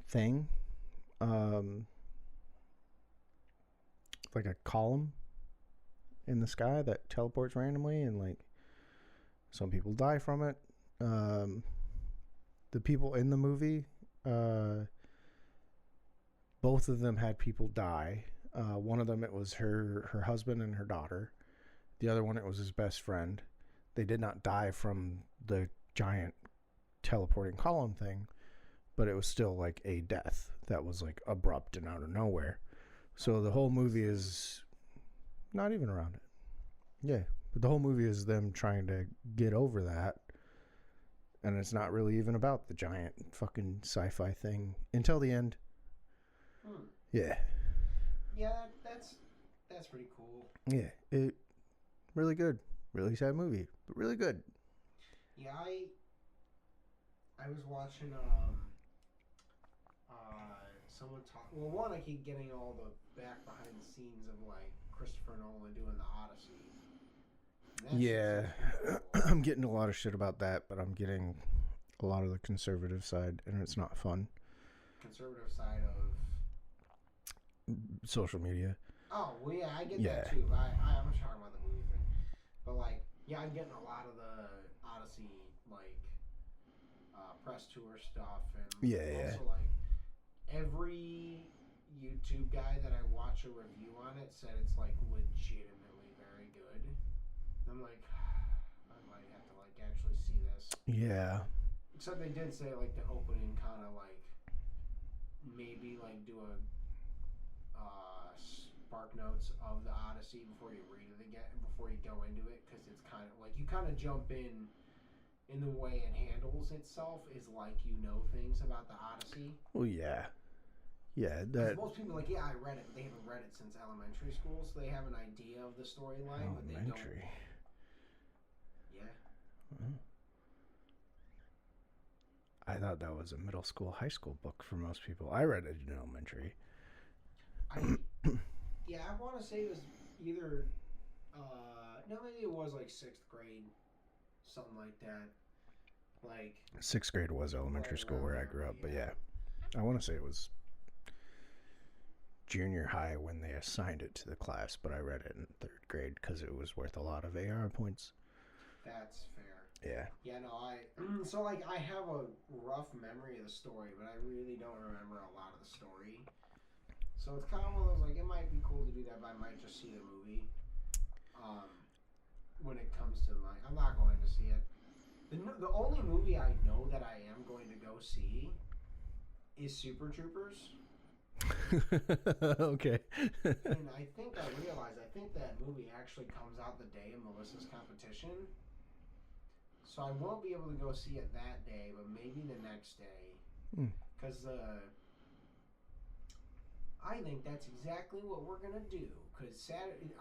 Speaker 1: thing, like a column in the sky that teleports randomly, and like some people die from it. The people in the movie, both of them had people die. One of them, it was her husband and her daughter. The other one, it was his best friend. They did not die from the giant teleporting column thing, but it was still like a death that was like abrupt and out of nowhere. So the whole movie is not even around it. Yeah, but the whole movie is them trying to get over that, and it's not really even about the giant fucking sci-fi thing until the end. Yeah.
Speaker 2: Yeah, that's pretty cool.
Speaker 1: Yeah, it really good. Really sad movie, but really good.
Speaker 2: Yeah, I was watching someone talk. Well, one, I keep getting all the back behind the scenes of like Christopher Nolan doing the Odyssey.
Speaker 1: Yeah, cool. I'm getting a lot of shit about that, but I'm getting a lot of the conservative side, and it's not fun.
Speaker 2: Conservative side of
Speaker 1: social media.
Speaker 2: Oh well, yeah, I get that too. But I'm not talking about the movie thing, but like, yeah, I'm getting a lot of the Odyssey like press tour stuff, and also like every YouTube guy that I watch a review on it said it's like legitimately very good. And I'm like, I might have to like actually see this.
Speaker 1: Yeah.
Speaker 2: Except they did say like the opening kind of like maybe like do a spark notes of the Odyssey before you read it again, before you go into it, because it's kind of like you kind of jump in the way it handles itself is like you know things about the Odyssey.
Speaker 1: Well, yeah. Yeah, that...
Speaker 2: Most people are like, yeah, I read it, but they haven't read it since elementary school, so they have an idea of the storyline, but they don't. Yeah. Mm-hmm.
Speaker 1: I thought that was a middle school, high school book for most people. I read it in elementary.
Speaker 2: Yeah, I want to say it was either, no, maybe it was like 6th grade, something like that. Like
Speaker 1: 6th grade was elementary school where I grew up, but yeah, I want to say it was junior high when they assigned it to the class, but I read it in 3rd grade because it was worth a lot of AR points.
Speaker 2: That's fair.
Speaker 1: Yeah.
Speaker 2: Yeah, no, so like I have a rough memory of the story, but I really don't remember a lot of the story. So it's kind of one of those, like, it might be cool to do that, but I might just see the movie. When it comes to I'm not going to see it. The only movie I know that I am going to go see is Super Troopers.
Speaker 1: Okay.
Speaker 2: And I think that movie actually comes out the day of Melissa's competition. So I won't be able to go see it that day, but maybe the next day. Because I think that's exactly what we're going to do. Because Saturday,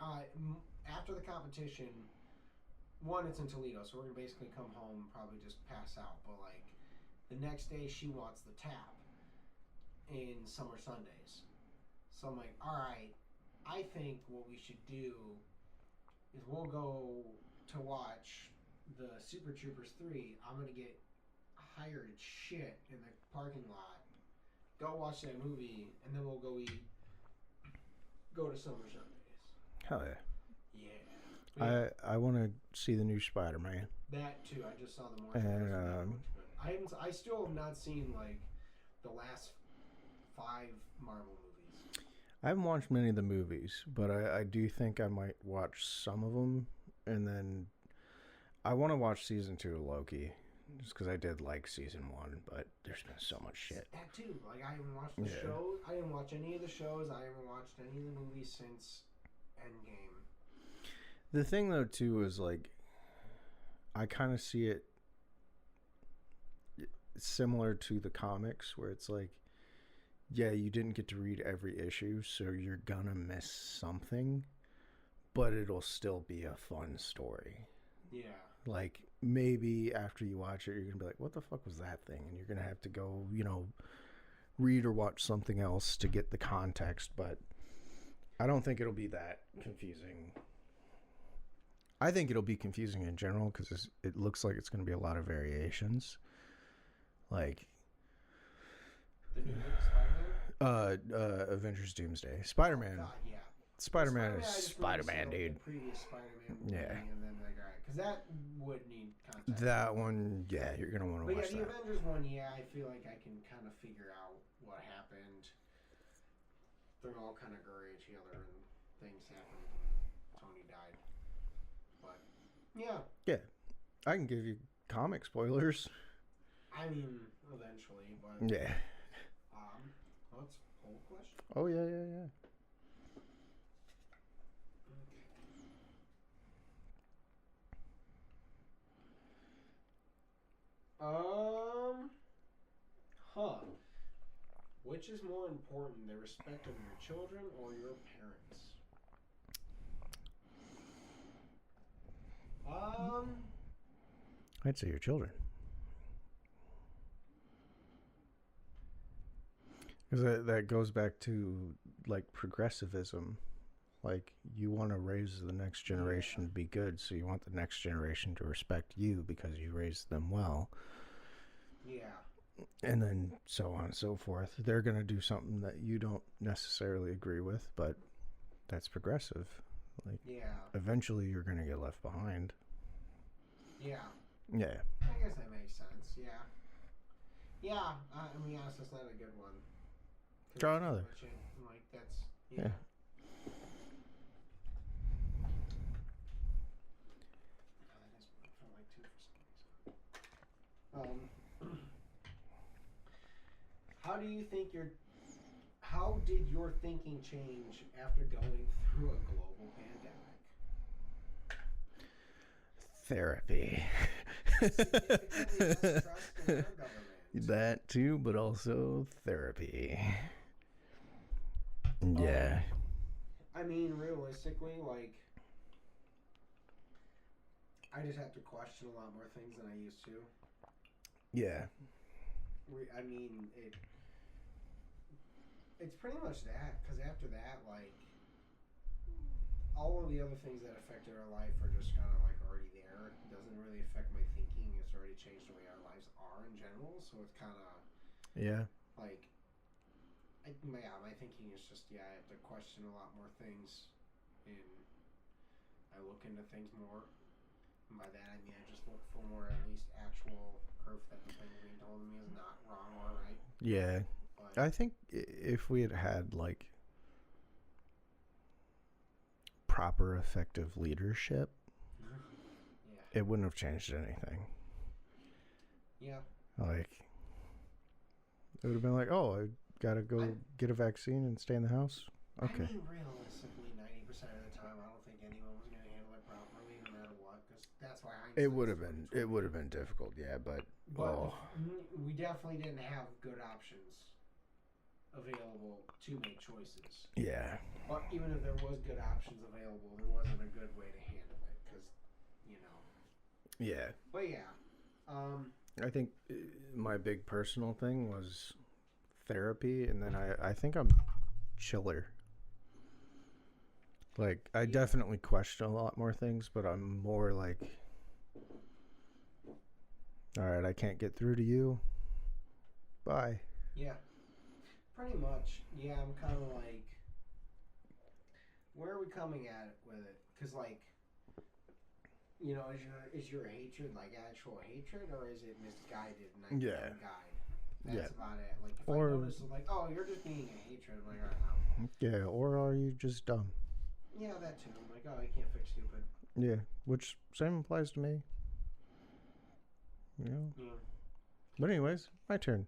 Speaker 2: after the competition, one, it's in Toledo, so we're going to basically come home and probably just pass out. But, like, the next day she wants the tap in Summer Sundays. So I'm like, all right, I think what we should do is we'll go to watch the Super Troopers 3. I'm going to get hired shit in the parking lot. Go watch that movie, and then we'll go to Summer Sundays.
Speaker 1: Hell yeah.
Speaker 2: Yeah.
Speaker 1: I want to see the new Spider-Man.
Speaker 2: That too. I just saw the more. I still have not seen like the last 5 Marvel movies.
Speaker 1: I haven't watched many of the movies, but I do think I might watch some of them, and then I want to watch season 2 of Loki. Just because I did like season 1, but there's been so much shit.
Speaker 2: That too. Like, I haven't watched the shows. I didn't watch any of the shows. I haven't watched any of the movies since Endgame.
Speaker 1: The thing, though, too, is, like, I kind of see it similar to the comics, where it's like, yeah, you didn't get to read every issue, so you're gonna miss something, but it'll still be a fun story.
Speaker 2: Yeah.
Speaker 1: Like, maybe after you watch it, you're going to be like, what the fuck was that thing? And you're going to have to go, read or watch something else to get the context. But I don't think it'll be that confusing. I think it'll be confusing in general because it looks like it's going to be a lot of variations. Like...
Speaker 2: The new Spider-Man?
Speaker 1: Avengers Doomsday. Spider-Man.
Speaker 2: Oh, God, yeah.
Speaker 1: Spider-Man is Spider-Man, dude.
Speaker 2: The previous Spider-Man movie,
Speaker 1: yeah.
Speaker 2: And then like, all right, because that would need context.
Speaker 1: That one, yeah, you're gonna want to watch that.
Speaker 2: But yeah, the Avengers one, yeah, I feel like I can kind of figure out what happened. they're all kind of growing each other, and things happened, and Tony died. But yeah,
Speaker 1: I can give you comic spoilers.
Speaker 2: I mean, eventually, but
Speaker 1: Yeah.
Speaker 2: let's poll question.
Speaker 1: Oh yeah.
Speaker 2: Which is more important, the respect of your children or your parents?
Speaker 1: I'd say your children. Because that goes back to, like, progressivism. Like, you want to raise the next generation to be good, so you want the next generation to respect you because you raised them well.
Speaker 2: Yeah.
Speaker 1: And then so on and so forth. They're going to do something that you don't necessarily agree with, but that's progressive. Like, eventually you're going to get left behind.
Speaker 2: Yeah.
Speaker 1: Yeah.
Speaker 2: I guess that makes sense. Yeah. Yeah. I mean, honestly, that's not a good one.
Speaker 1: Draw another.
Speaker 2: Like, that's... Yeah. How did your thinking change after going through a global pandemic?
Speaker 1: Therapy.
Speaker 2: Significantly less trust in our government.
Speaker 1: That too, but also therapy. Yeah.
Speaker 2: I mean, realistically, like, I just have to question a lot more things than I used to.
Speaker 1: Yeah.
Speaker 2: I mean, it's pretty much that, because after that, like, all of the other things that affected our life are just kind of, like, already there. It doesn't really affect my thinking. It's already changed the way our lives are in general, so it's kind of...
Speaker 1: Yeah.
Speaker 2: Like, my thinking is just, I have to question a lot more things, and I look into things more. And by that, I mean I just look for more, at least, actual proof that the thing being told to me is not wrong or right.
Speaker 1: Yeah. But I think if we had had, like, proper, effective leadership, it wouldn't have changed anything.
Speaker 2: Yeah.
Speaker 1: Like, it would have been like, oh, I gotta go get a vaccine and stay in the house. Okay.
Speaker 2: I mean, realistically, 90% of the time, I don't think anyone was going to handle it properly, no matter what. Because that's why
Speaker 1: it would have been. It would have been difficult, yeah. But
Speaker 2: we definitely didn't have good options available to make choices.
Speaker 1: Yeah.
Speaker 2: But even if there was good options available, there wasn't a good way to handle it. Because,
Speaker 1: Yeah.
Speaker 2: But yeah.
Speaker 1: I think my big personal thing was therapy, and then I think I'm chiller. Like, I definitely question a lot more things, but I'm more like, all right, I can't get through to you. Bye.
Speaker 2: Yeah. Pretty much. Yeah, I'm kind of like, where are we coming at it with it? Because, like, is your hatred like actual hatred, or is it misguided and I can't guide? That's about it. Like, if I notice, like, oh, you're just being a hatred, I'm like, all right,
Speaker 1: yeah, or are you just dumb?
Speaker 2: Yeah, that too. I'm like, oh, I can't fix stupid.
Speaker 1: Yeah, which same applies to me. Yeah. But anyways, my turn.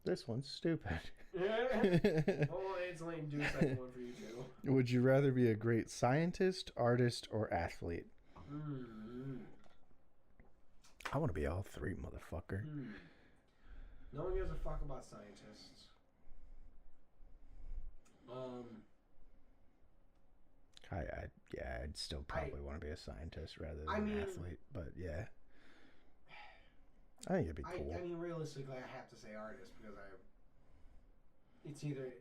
Speaker 1: This one's stupid.
Speaker 2: Oh, it's lame. Do a second one for you too.
Speaker 1: Would you rather be a great scientist, artist, or athlete? I want to be all three, motherfucker.
Speaker 2: No one gives a fuck about scientists.
Speaker 1: I'd still probably want to be a scientist rather than an athlete, but yeah. I think it'd be cool.
Speaker 2: I mean, realistically, I have to say artist because it's either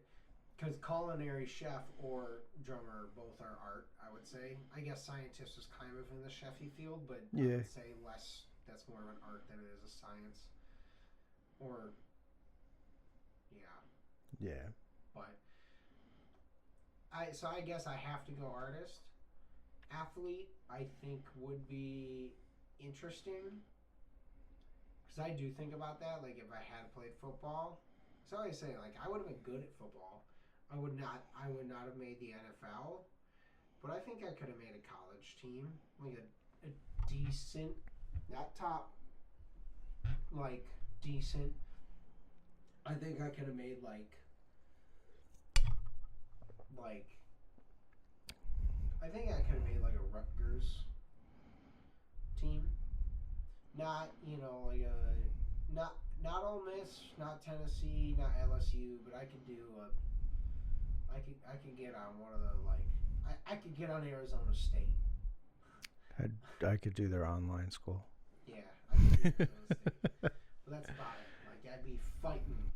Speaker 2: because culinary chef or drummer both are art. I would say. I guess scientist is kind of in the chefy field, but I would say less. That's more of an art than it is a science. Or
Speaker 1: yeah.
Speaker 2: But I guess I have to go artist. Athlete, I think would be interesting. Because I do think about that, like if I had played football, So I always say, like, I would have been good at football. I would not have made the NFL, but I think I could have made a college team, like a decent, not top, like decent. I think I could have made like I think I could have made like a Rutgers team, not like a not Ole Miss, not Tennessee, not LSU, but I could do I could get on one of the I could get on Arizona State.
Speaker 1: I could do their online school.
Speaker 2: Yeah, I could do Arizona State. But that's about it. Like I'd be fighting.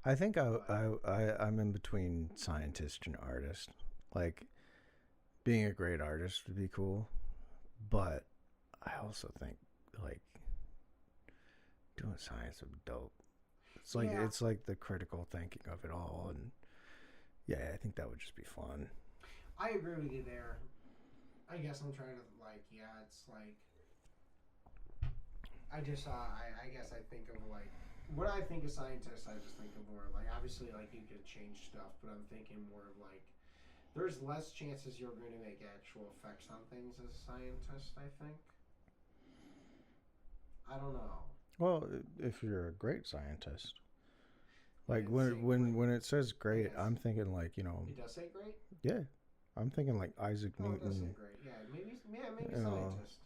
Speaker 1: I think I'm in between scientist and artist. Like, being a great artist would be cool, but I also think like doing science would be dope. It's like the critical thinking of it all, and yeah, I think that would just be fun.
Speaker 2: I agree with you there. I guess I'm trying to it's like I just I guess I think of like when I think of scientists, I just think of more like obviously like you can change stuff, but I'm thinking more of like there's less chances you're going to make actual effects on things as a scientist. I think. I don't know.
Speaker 1: Well, if you're a great scientist, like when it says great, I'm thinking like
Speaker 2: It does say great.
Speaker 1: Yeah, I'm thinking like Isaac Newton.
Speaker 2: It does say great. Yeah, maybe scientist.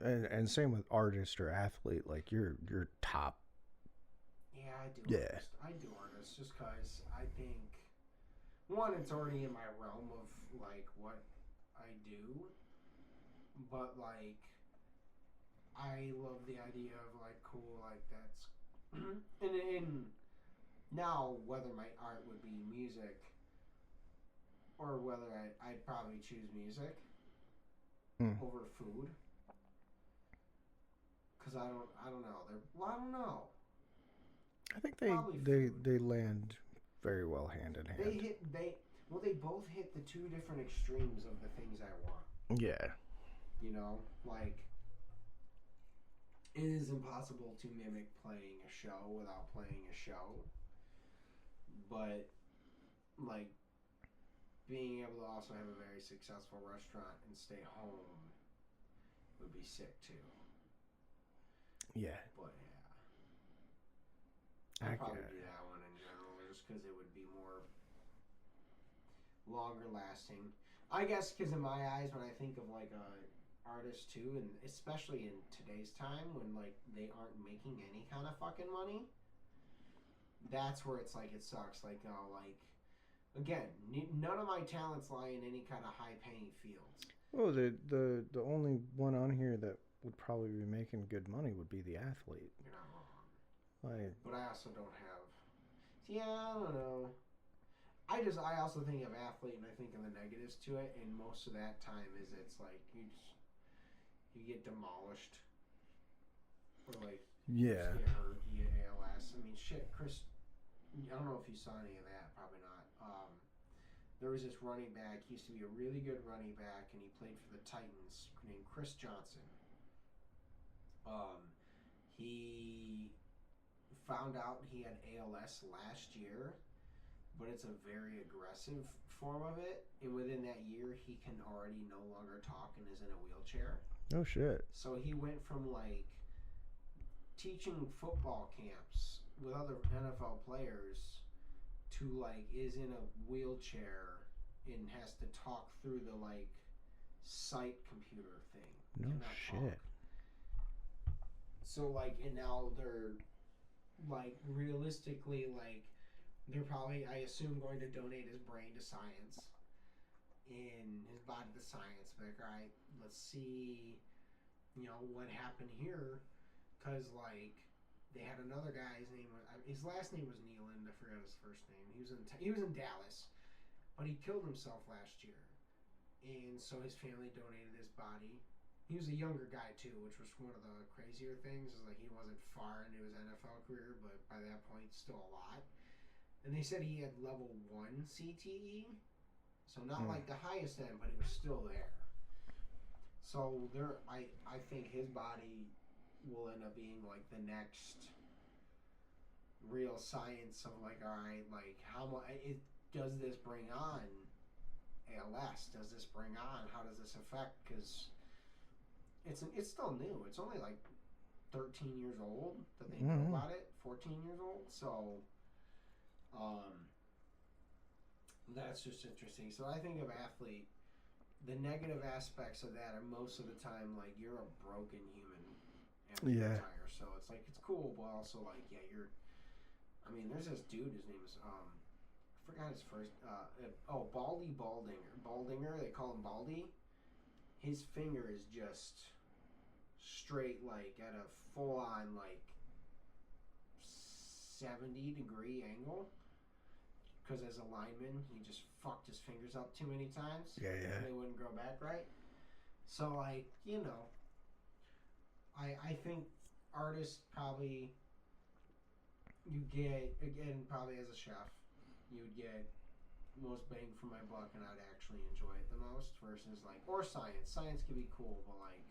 Speaker 1: And same with artist or athlete, like you're top.
Speaker 2: Yeah, I do. Yeah, I do artist just because I think one, it's already in my realm of like what I do, but like I love the idea of like cool like that's and now whether my art would be music or whether I'd probably choose music over food. Because I don't know. I don't know.
Speaker 1: I think they land very well hand in hand.
Speaker 2: They both hit the two different extremes of the things I want.
Speaker 1: Yeah.
Speaker 2: Like it is impossible to mimic playing a show without playing a show. But like being able to also have a very successful restaurant and stay home would be sick too.
Speaker 1: Yeah.
Speaker 2: But yeah. I'd probably do that one in general just because it would be more longer lasting. I guess because in my eyes when I think of like a artist too, and especially in today's time when like they aren't making any kind of fucking money, that's where it's like it sucks. Like again, none of my talents lie in any kind of high paying fields.
Speaker 1: Oh, the only one on here that would probably be making good money would be the athlete.
Speaker 2: You're not wrong. But I also don't have. Yeah, I don't know. I also think of athlete and I think of the negatives to it, and most of that time it's like you get demolished, or like you get hurt, you get ALS. I mean, shit, Chris. I don't know if you saw any of that. Probably not. There was this running back. He used to be a really good running back, and he played for the Titans. Named Chris Johnson. He found out he had ALS last year, but it's a very aggressive form of it. And within that year, he can already no longer talk and is in a wheelchair.
Speaker 1: Oh shit!
Speaker 2: So he went from like teaching football camps with other NFL players to like is in a wheelchair and has to talk through the like sight computer thing.
Speaker 1: No shit.
Speaker 2: Talk. So like, and now they're like realistically like they're probably I assume going to donate his brain to science and his body to science. Like, all right, let's see, what happened here, because like they had another guy. His last name was Nealon. I forgot his first name. He was in Dallas, but he killed himself last year, and so his family donated his body. He was a younger guy too, which was one of the crazier things. Is like he wasn't far into his NFL career, but by that point, still a lot. And they said he had level 1 CTE, so not like the highest end, but he was still there. So I think his body will end up being like the next real science of like, all right, like how much it does this bring on ALS? Does this bring on? How does this affect? Because it's still new. It's only like 13 years old that they know about it. 14 years old. So, that's just interesting. So I think of athlete. The negative aspects of that are most of the time like you're a broken human after you retire. So it's like it's cool, but also like you're. I mean, there's this dude. His name is I forgot his first. Baldinger. They call him Baldy. His finger is just straight, like at a full on like 70-degree angle. Because as a lineman, he just fucked his fingers up too many times.
Speaker 1: Yeah.
Speaker 2: And they wouldn't grow back right. So like, I think artists probably, you get, again, probably as a chef, you'd get most bang for my buck and I'd actually enjoy it the most versus like, or science. Science could be cool, but like,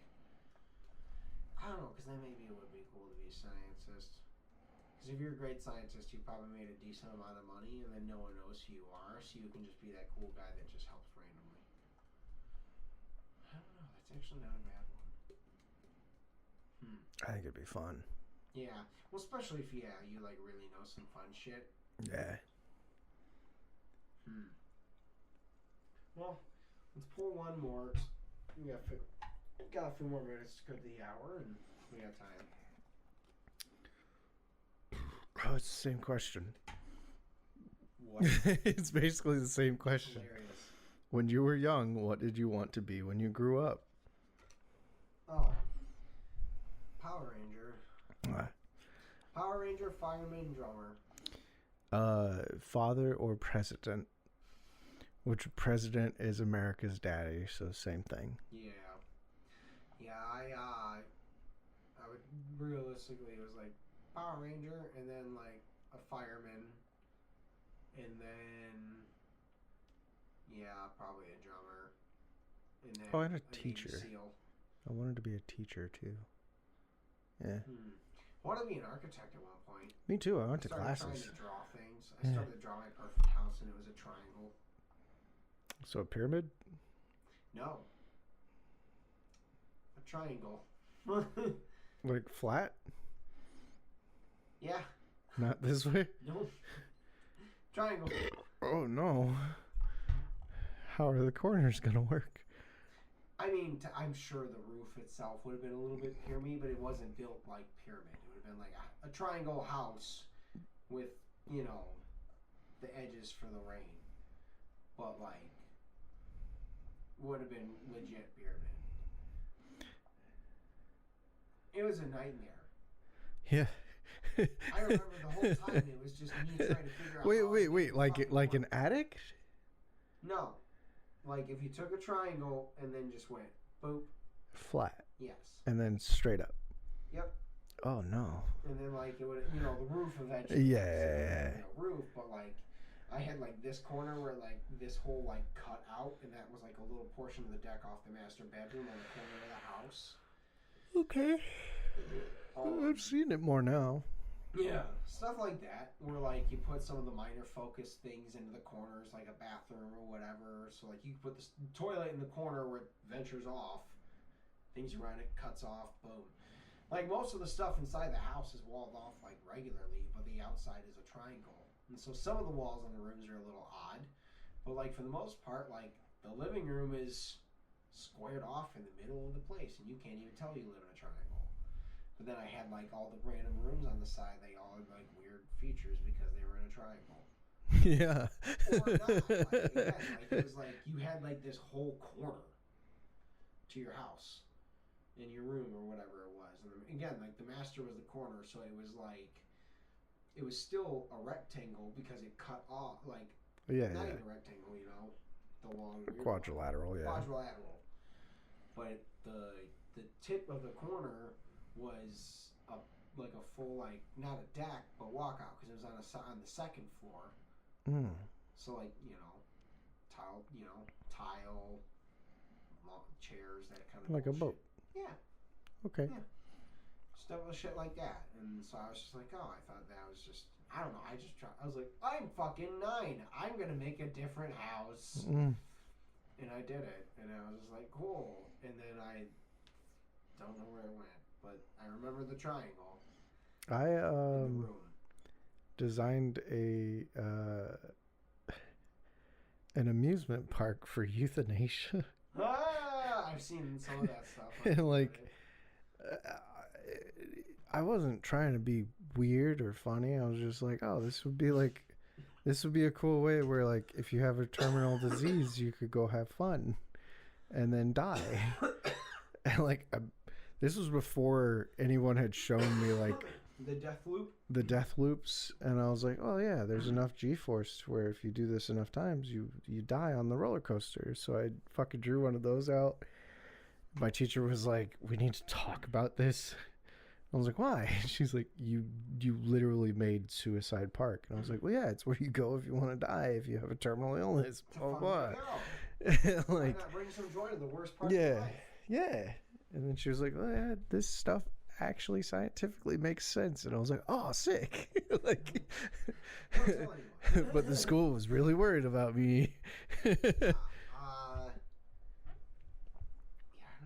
Speaker 2: I don't know, because then maybe it would be cool to be a scientist. Because if you're a great scientist, you probably made a decent amount of money and then no one knows who you are, so you can just be that cool guy that just helps randomly. I don't know, that's actually not a bad one.
Speaker 1: I think it'd be fun.
Speaker 2: Yeah, well, especially if, you like really know some fun shit.
Speaker 1: Yeah.
Speaker 2: Well, let's pull one more. We got a few more minutes to go to the hour, and we got time.
Speaker 1: Oh, it's the same question.
Speaker 2: What?
Speaker 1: It's basically the same question.
Speaker 2: Hilarious.
Speaker 1: When you were young, what did you want to be when you grew up?
Speaker 2: Oh. Power Ranger. Power Ranger, fireman, drummer.
Speaker 1: Father or president? Which president is America's daddy, so same thing.
Speaker 2: Yeah. Yeah, I would realistically, it was like Power Ranger and then like a fireman and then probably a drummer and then
Speaker 1: and a teacher.
Speaker 2: SEAL.
Speaker 1: I wanted to be a teacher too. Yeah.
Speaker 2: I wanted to be an architect at one point.
Speaker 1: Me too. I went to
Speaker 2: started
Speaker 1: classes.
Speaker 2: Trying to draw things. I started to draw my perfect house and it was a triangle.
Speaker 1: So a pyramid?
Speaker 2: No. A triangle.
Speaker 1: Like flat?
Speaker 2: Yeah.
Speaker 1: Not this way?
Speaker 2: No. Triangle.
Speaker 1: Oh no. How are the corners gonna work?
Speaker 2: I mean, I'm sure the roof itself would have been a little bit pyramid, but it wasn't built like pyramid. It would have been like a triangle house with, the edges for the rain. But like, would have been legit pyramid. It was a nightmare.
Speaker 1: Yeah.
Speaker 2: I remember the whole time it was just me trying to figure out.
Speaker 1: Wait, like an attic?
Speaker 2: No. Like if you took a triangle and then just went boop.
Speaker 1: Flat.
Speaker 2: Yes.
Speaker 1: And then straight up.
Speaker 2: Yep.
Speaker 1: Oh no.
Speaker 2: And then like it would, the roof eventually.
Speaker 1: Yeah.
Speaker 2: Roof, but like I had like this corner where like this whole like cut out, and that was like a little portion of the deck off the master bedroom on the corner of the house.
Speaker 1: Okay. I've seen it more now.
Speaker 2: Yeah, stuff like that, where like you put some of the minor focus things into the corners, like a bathroom or whatever. So like you put the toilet in the corner where it ventures off, things around it cuts off, boom. Like most of the stuff inside the house is walled off like regularly, but the outside is a triangle. And so some of the walls in the rooms are a little odd, but like for the most part, like the living room is squared off in the middle of the place, and you can't even tell you live in a triangle. But then I had like all the random rooms on the side. They all had like weird features because they were in a triangle.
Speaker 1: Yeah.
Speaker 2: Or not. Like, again, like it was like you had like this whole corner to your house in your room or whatever it was. And again, like the master was the corner, so it was like it was still a rectangle because it cut off like not even a rectangle, the long
Speaker 1: quadrilateral,
Speaker 2: quadrilateral. But the tip of the corner was like a full, like not a deck but walkout because it was on the second floor. So like tile chairs, that kind of
Speaker 1: like
Speaker 2: bullshit.
Speaker 1: A boat.
Speaker 2: Yeah.
Speaker 1: Okay.
Speaker 2: Yeah. Stuff with shit like that, and so I was just like, oh, I thought that was just I don't know. I just tried. I was like, I'm fucking 9. I'm gonna make a different house,
Speaker 1: Mm.
Speaker 2: and I did it. And I was just like, cool. And then I don't know where it went, but I remember the triangle
Speaker 1: I
Speaker 2: in the room.
Speaker 1: designed an amusement park for euthanasia.
Speaker 2: I've seen some of that stuff.
Speaker 1: And like, I wasn't trying to be weird or funny. I was just like, oh, this would be a cool way where, like, if you have a terminal disease, you could go have fun and then die. And like, this was before anyone had shown me like the death loops, and I was like, oh yeah, there's enough G-force where if you do this enough times, you die on the roller coaster. So I fucking drew one of those out. My teacher was like, we need to talk about this. I was like, why? She's like, you literally made Suicide Park. And I was like, well, yeah, it's where you go if you want to die, if you have a terminal illness. Blah, blah.
Speaker 2: Like, not bring some joy to the worst part of life.
Speaker 1: Yeah. And then she was like, well, yeah, this stuff actually scientifically makes sense. And I was like, oh, sick. Like, but the school was really worried about me.
Speaker 2: Yeah, I don't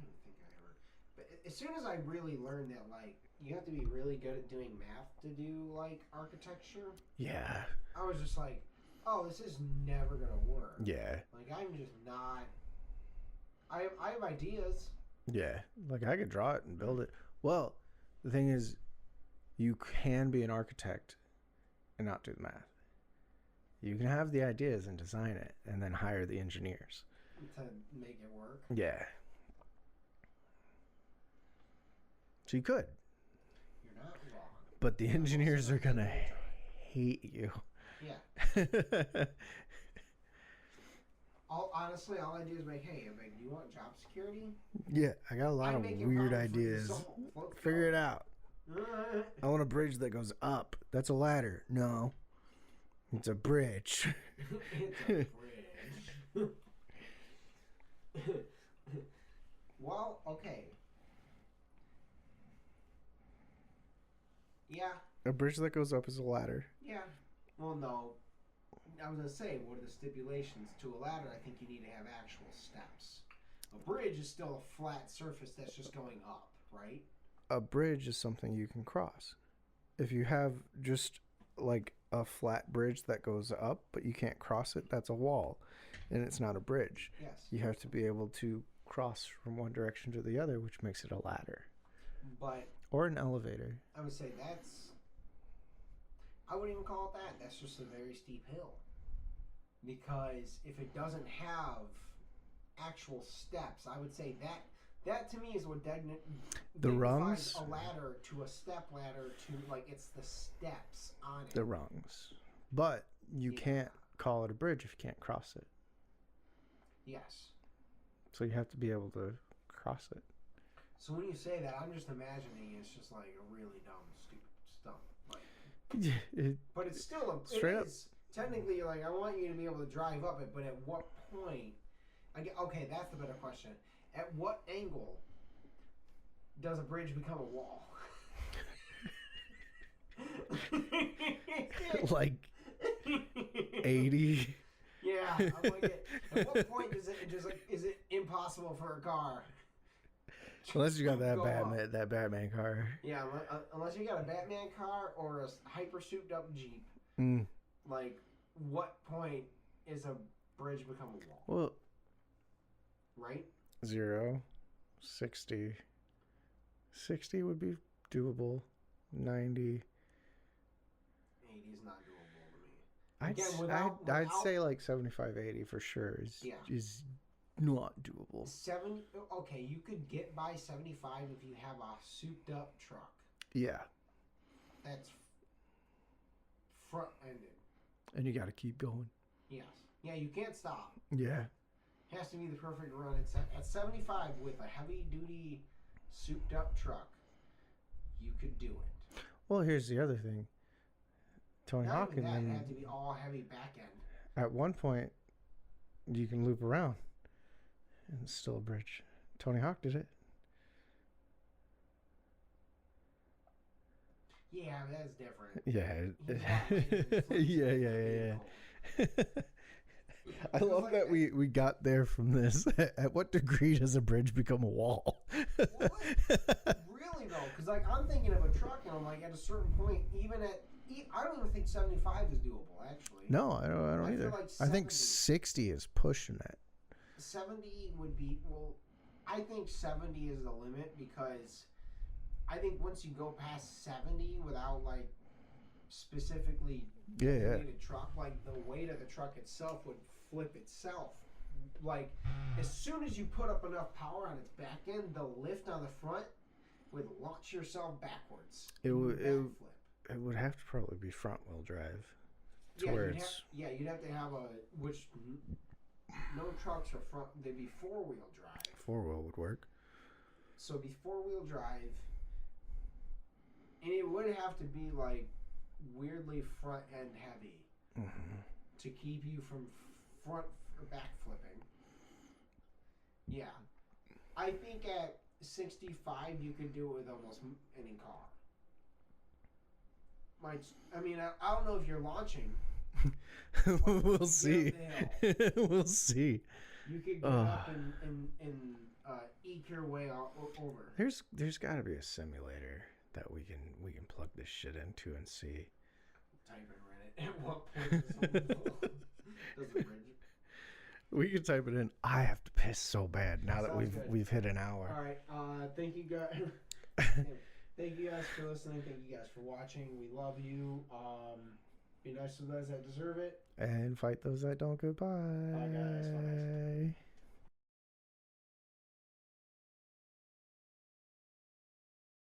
Speaker 2: even think I ever. But as soon as I really learned that, like, you have to be really good at doing math to do, like, architecture.
Speaker 1: Yeah.
Speaker 2: I was just like, oh, this is never going to work.
Speaker 1: Yeah.
Speaker 2: Like, I'm just not. I have ideas.
Speaker 1: Yeah. Like, I could draw it and build it. Well, the thing is, you can be an architect and not do the math. You can have the ideas and design it and then hire the engineers
Speaker 2: to make it work.
Speaker 1: Yeah. So you could.
Speaker 2: You're not wrong.
Speaker 1: But the engineers are going to hate you.
Speaker 2: Yeah. Honestly, all I do is make, hey, I'm like, do you want job security?
Speaker 1: Yeah, I got a lot of weird ideas. Figure it out. I want a bridge that goes up. That's a ladder. No. It's a bridge.
Speaker 2: It's a bridge. Well, okay. Yeah.
Speaker 1: A bridge that goes up is a ladder.
Speaker 2: Yeah. Well, no. I was going to say, what are the stipulations? To a ladder, I think you need to have actual steps. A bridge is still a flat surface that's just going up, right?
Speaker 1: A bridge is something you can cross. If you have just like a flat bridge that goes up, but you can't cross it, that's a wall. And it's not a bridge.
Speaker 2: Yes.
Speaker 1: You have to be able to cross from one direction to the other, which makes it a ladder.
Speaker 2: But.
Speaker 1: Or an elevator.
Speaker 2: I would say I wouldn't even call it that. That's just a very steep hill. Because if it doesn't have actual steps, I would say that to me is what
Speaker 1: the rungs,
Speaker 2: a ladder to a step ladder to, like, it's the steps on it.
Speaker 1: The rungs. But you can't call it a bridge if you can't cross it.
Speaker 2: Yes.
Speaker 1: So you have to be able to cross it.
Speaker 2: So when you say that, I'm just imagining it's just like a really dumb, stupid stuff. Like, but it's still
Speaker 1: straight up.
Speaker 2: Technically, like, I want you to be able to drive up it, but at what point? Okay, that's the better question. At what angle does a bridge become a wall?
Speaker 1: Like 80.
Speaker 2: Yeah, I'm like, at what point is it impossible for a car?
Speaker 1: Unless you got that Batman car.
Speaker 2: Yeah, unless you got a Batman car or a hyper souped up Jeep. Like, what point is a bridge become a wall?
Speaker 1: Well,
Speaker 2: right?
Speaker 1: 0, 60. 60 would be doable. 90.
Speaker 2: 80 is not doable to me.
Speaker 1: I'd say like 75, 80 for sure is not doable.
Speaker 2: Okay, you could get by 75 if you have a souped up truck.
Speaker 1: Yeah.
Speaker 2: That's front ended.
Speaker 1: And you got to keep going.
Speaker 2: Yes. Yeah, you can't stop.
Speaker 1: Yeah.
Speaker 2: Has to be the perfect run. It's at 75 with a heavy duty souped up truck. You could do it.
Speaker 1: Well, here's the other thing. Tony Hawk
Speaker 2: and that had to be all heavy back end.
Speaker 1: At one point, you can loop around, and it's still a bridge. Tony Hawk did it.
Speaker 2: Yeah, that's different.
Speaker 1: Yeah.
Speaker 2: He's a lot lighter than Flint's
Speaker 1: Yeah.
Speaker 2: vehicle.
Speaker 1: I
Speaker 2: Because,
Speaker 1: love
Speaker 2: like,
Speaker 1: that we got there from this. At what degree does a bridge become a wall?
Speaker 2: well, really though, because like I'm thinking of a truck, and I'm like at a certain point, even at I don't even think 75 is doable actually.
Speaker 1: No, I don't either.
Speaker 2: Feel like
Speaker 1: I think 60 is pushing it.
Speaker 2: 70 would be I think 70 is the limit because I think once you go past 70 without like specifically designated truck, like the weight of the truck itself would flip itself. Like as soon as you put up enough power on its back end, the lift on the front would launch yourself backwards.
Speaker 1: It would have to probably be front wheel drive.
Speaker 2: You'd have to have which no trucks are front. They'd be 4-wheel drive.
Speaker 1: 4-wheel would work.
Speaker 2: So it'd be 4-wheel drive, and it would have to be like weirdly front end heavy to keep you from front or back flipping. Yeah, I think at 65 you could do it with almost any car. I mean, I don't know if you're launching.
Speaker 1: We'll see. We'll see.
Speaker 2: You could get up and eke your way over.
Speaker 1: There's got to be a simulator that we can plug this shit into and see.
Speaker 2: Type in Reddit. At what point does the bridge?
Speaker 1: We can type it in. I have to piss so bad now that we've hit an hour.
Speaker 2: All right. Thank you guys. Thank you guys for listening. Thank you guys for watching. We love you. Be nice to those that deserve it.
Speaker 1: And fight those that don't. Goodbye.
Speaker 2: Bye, guys. Bye.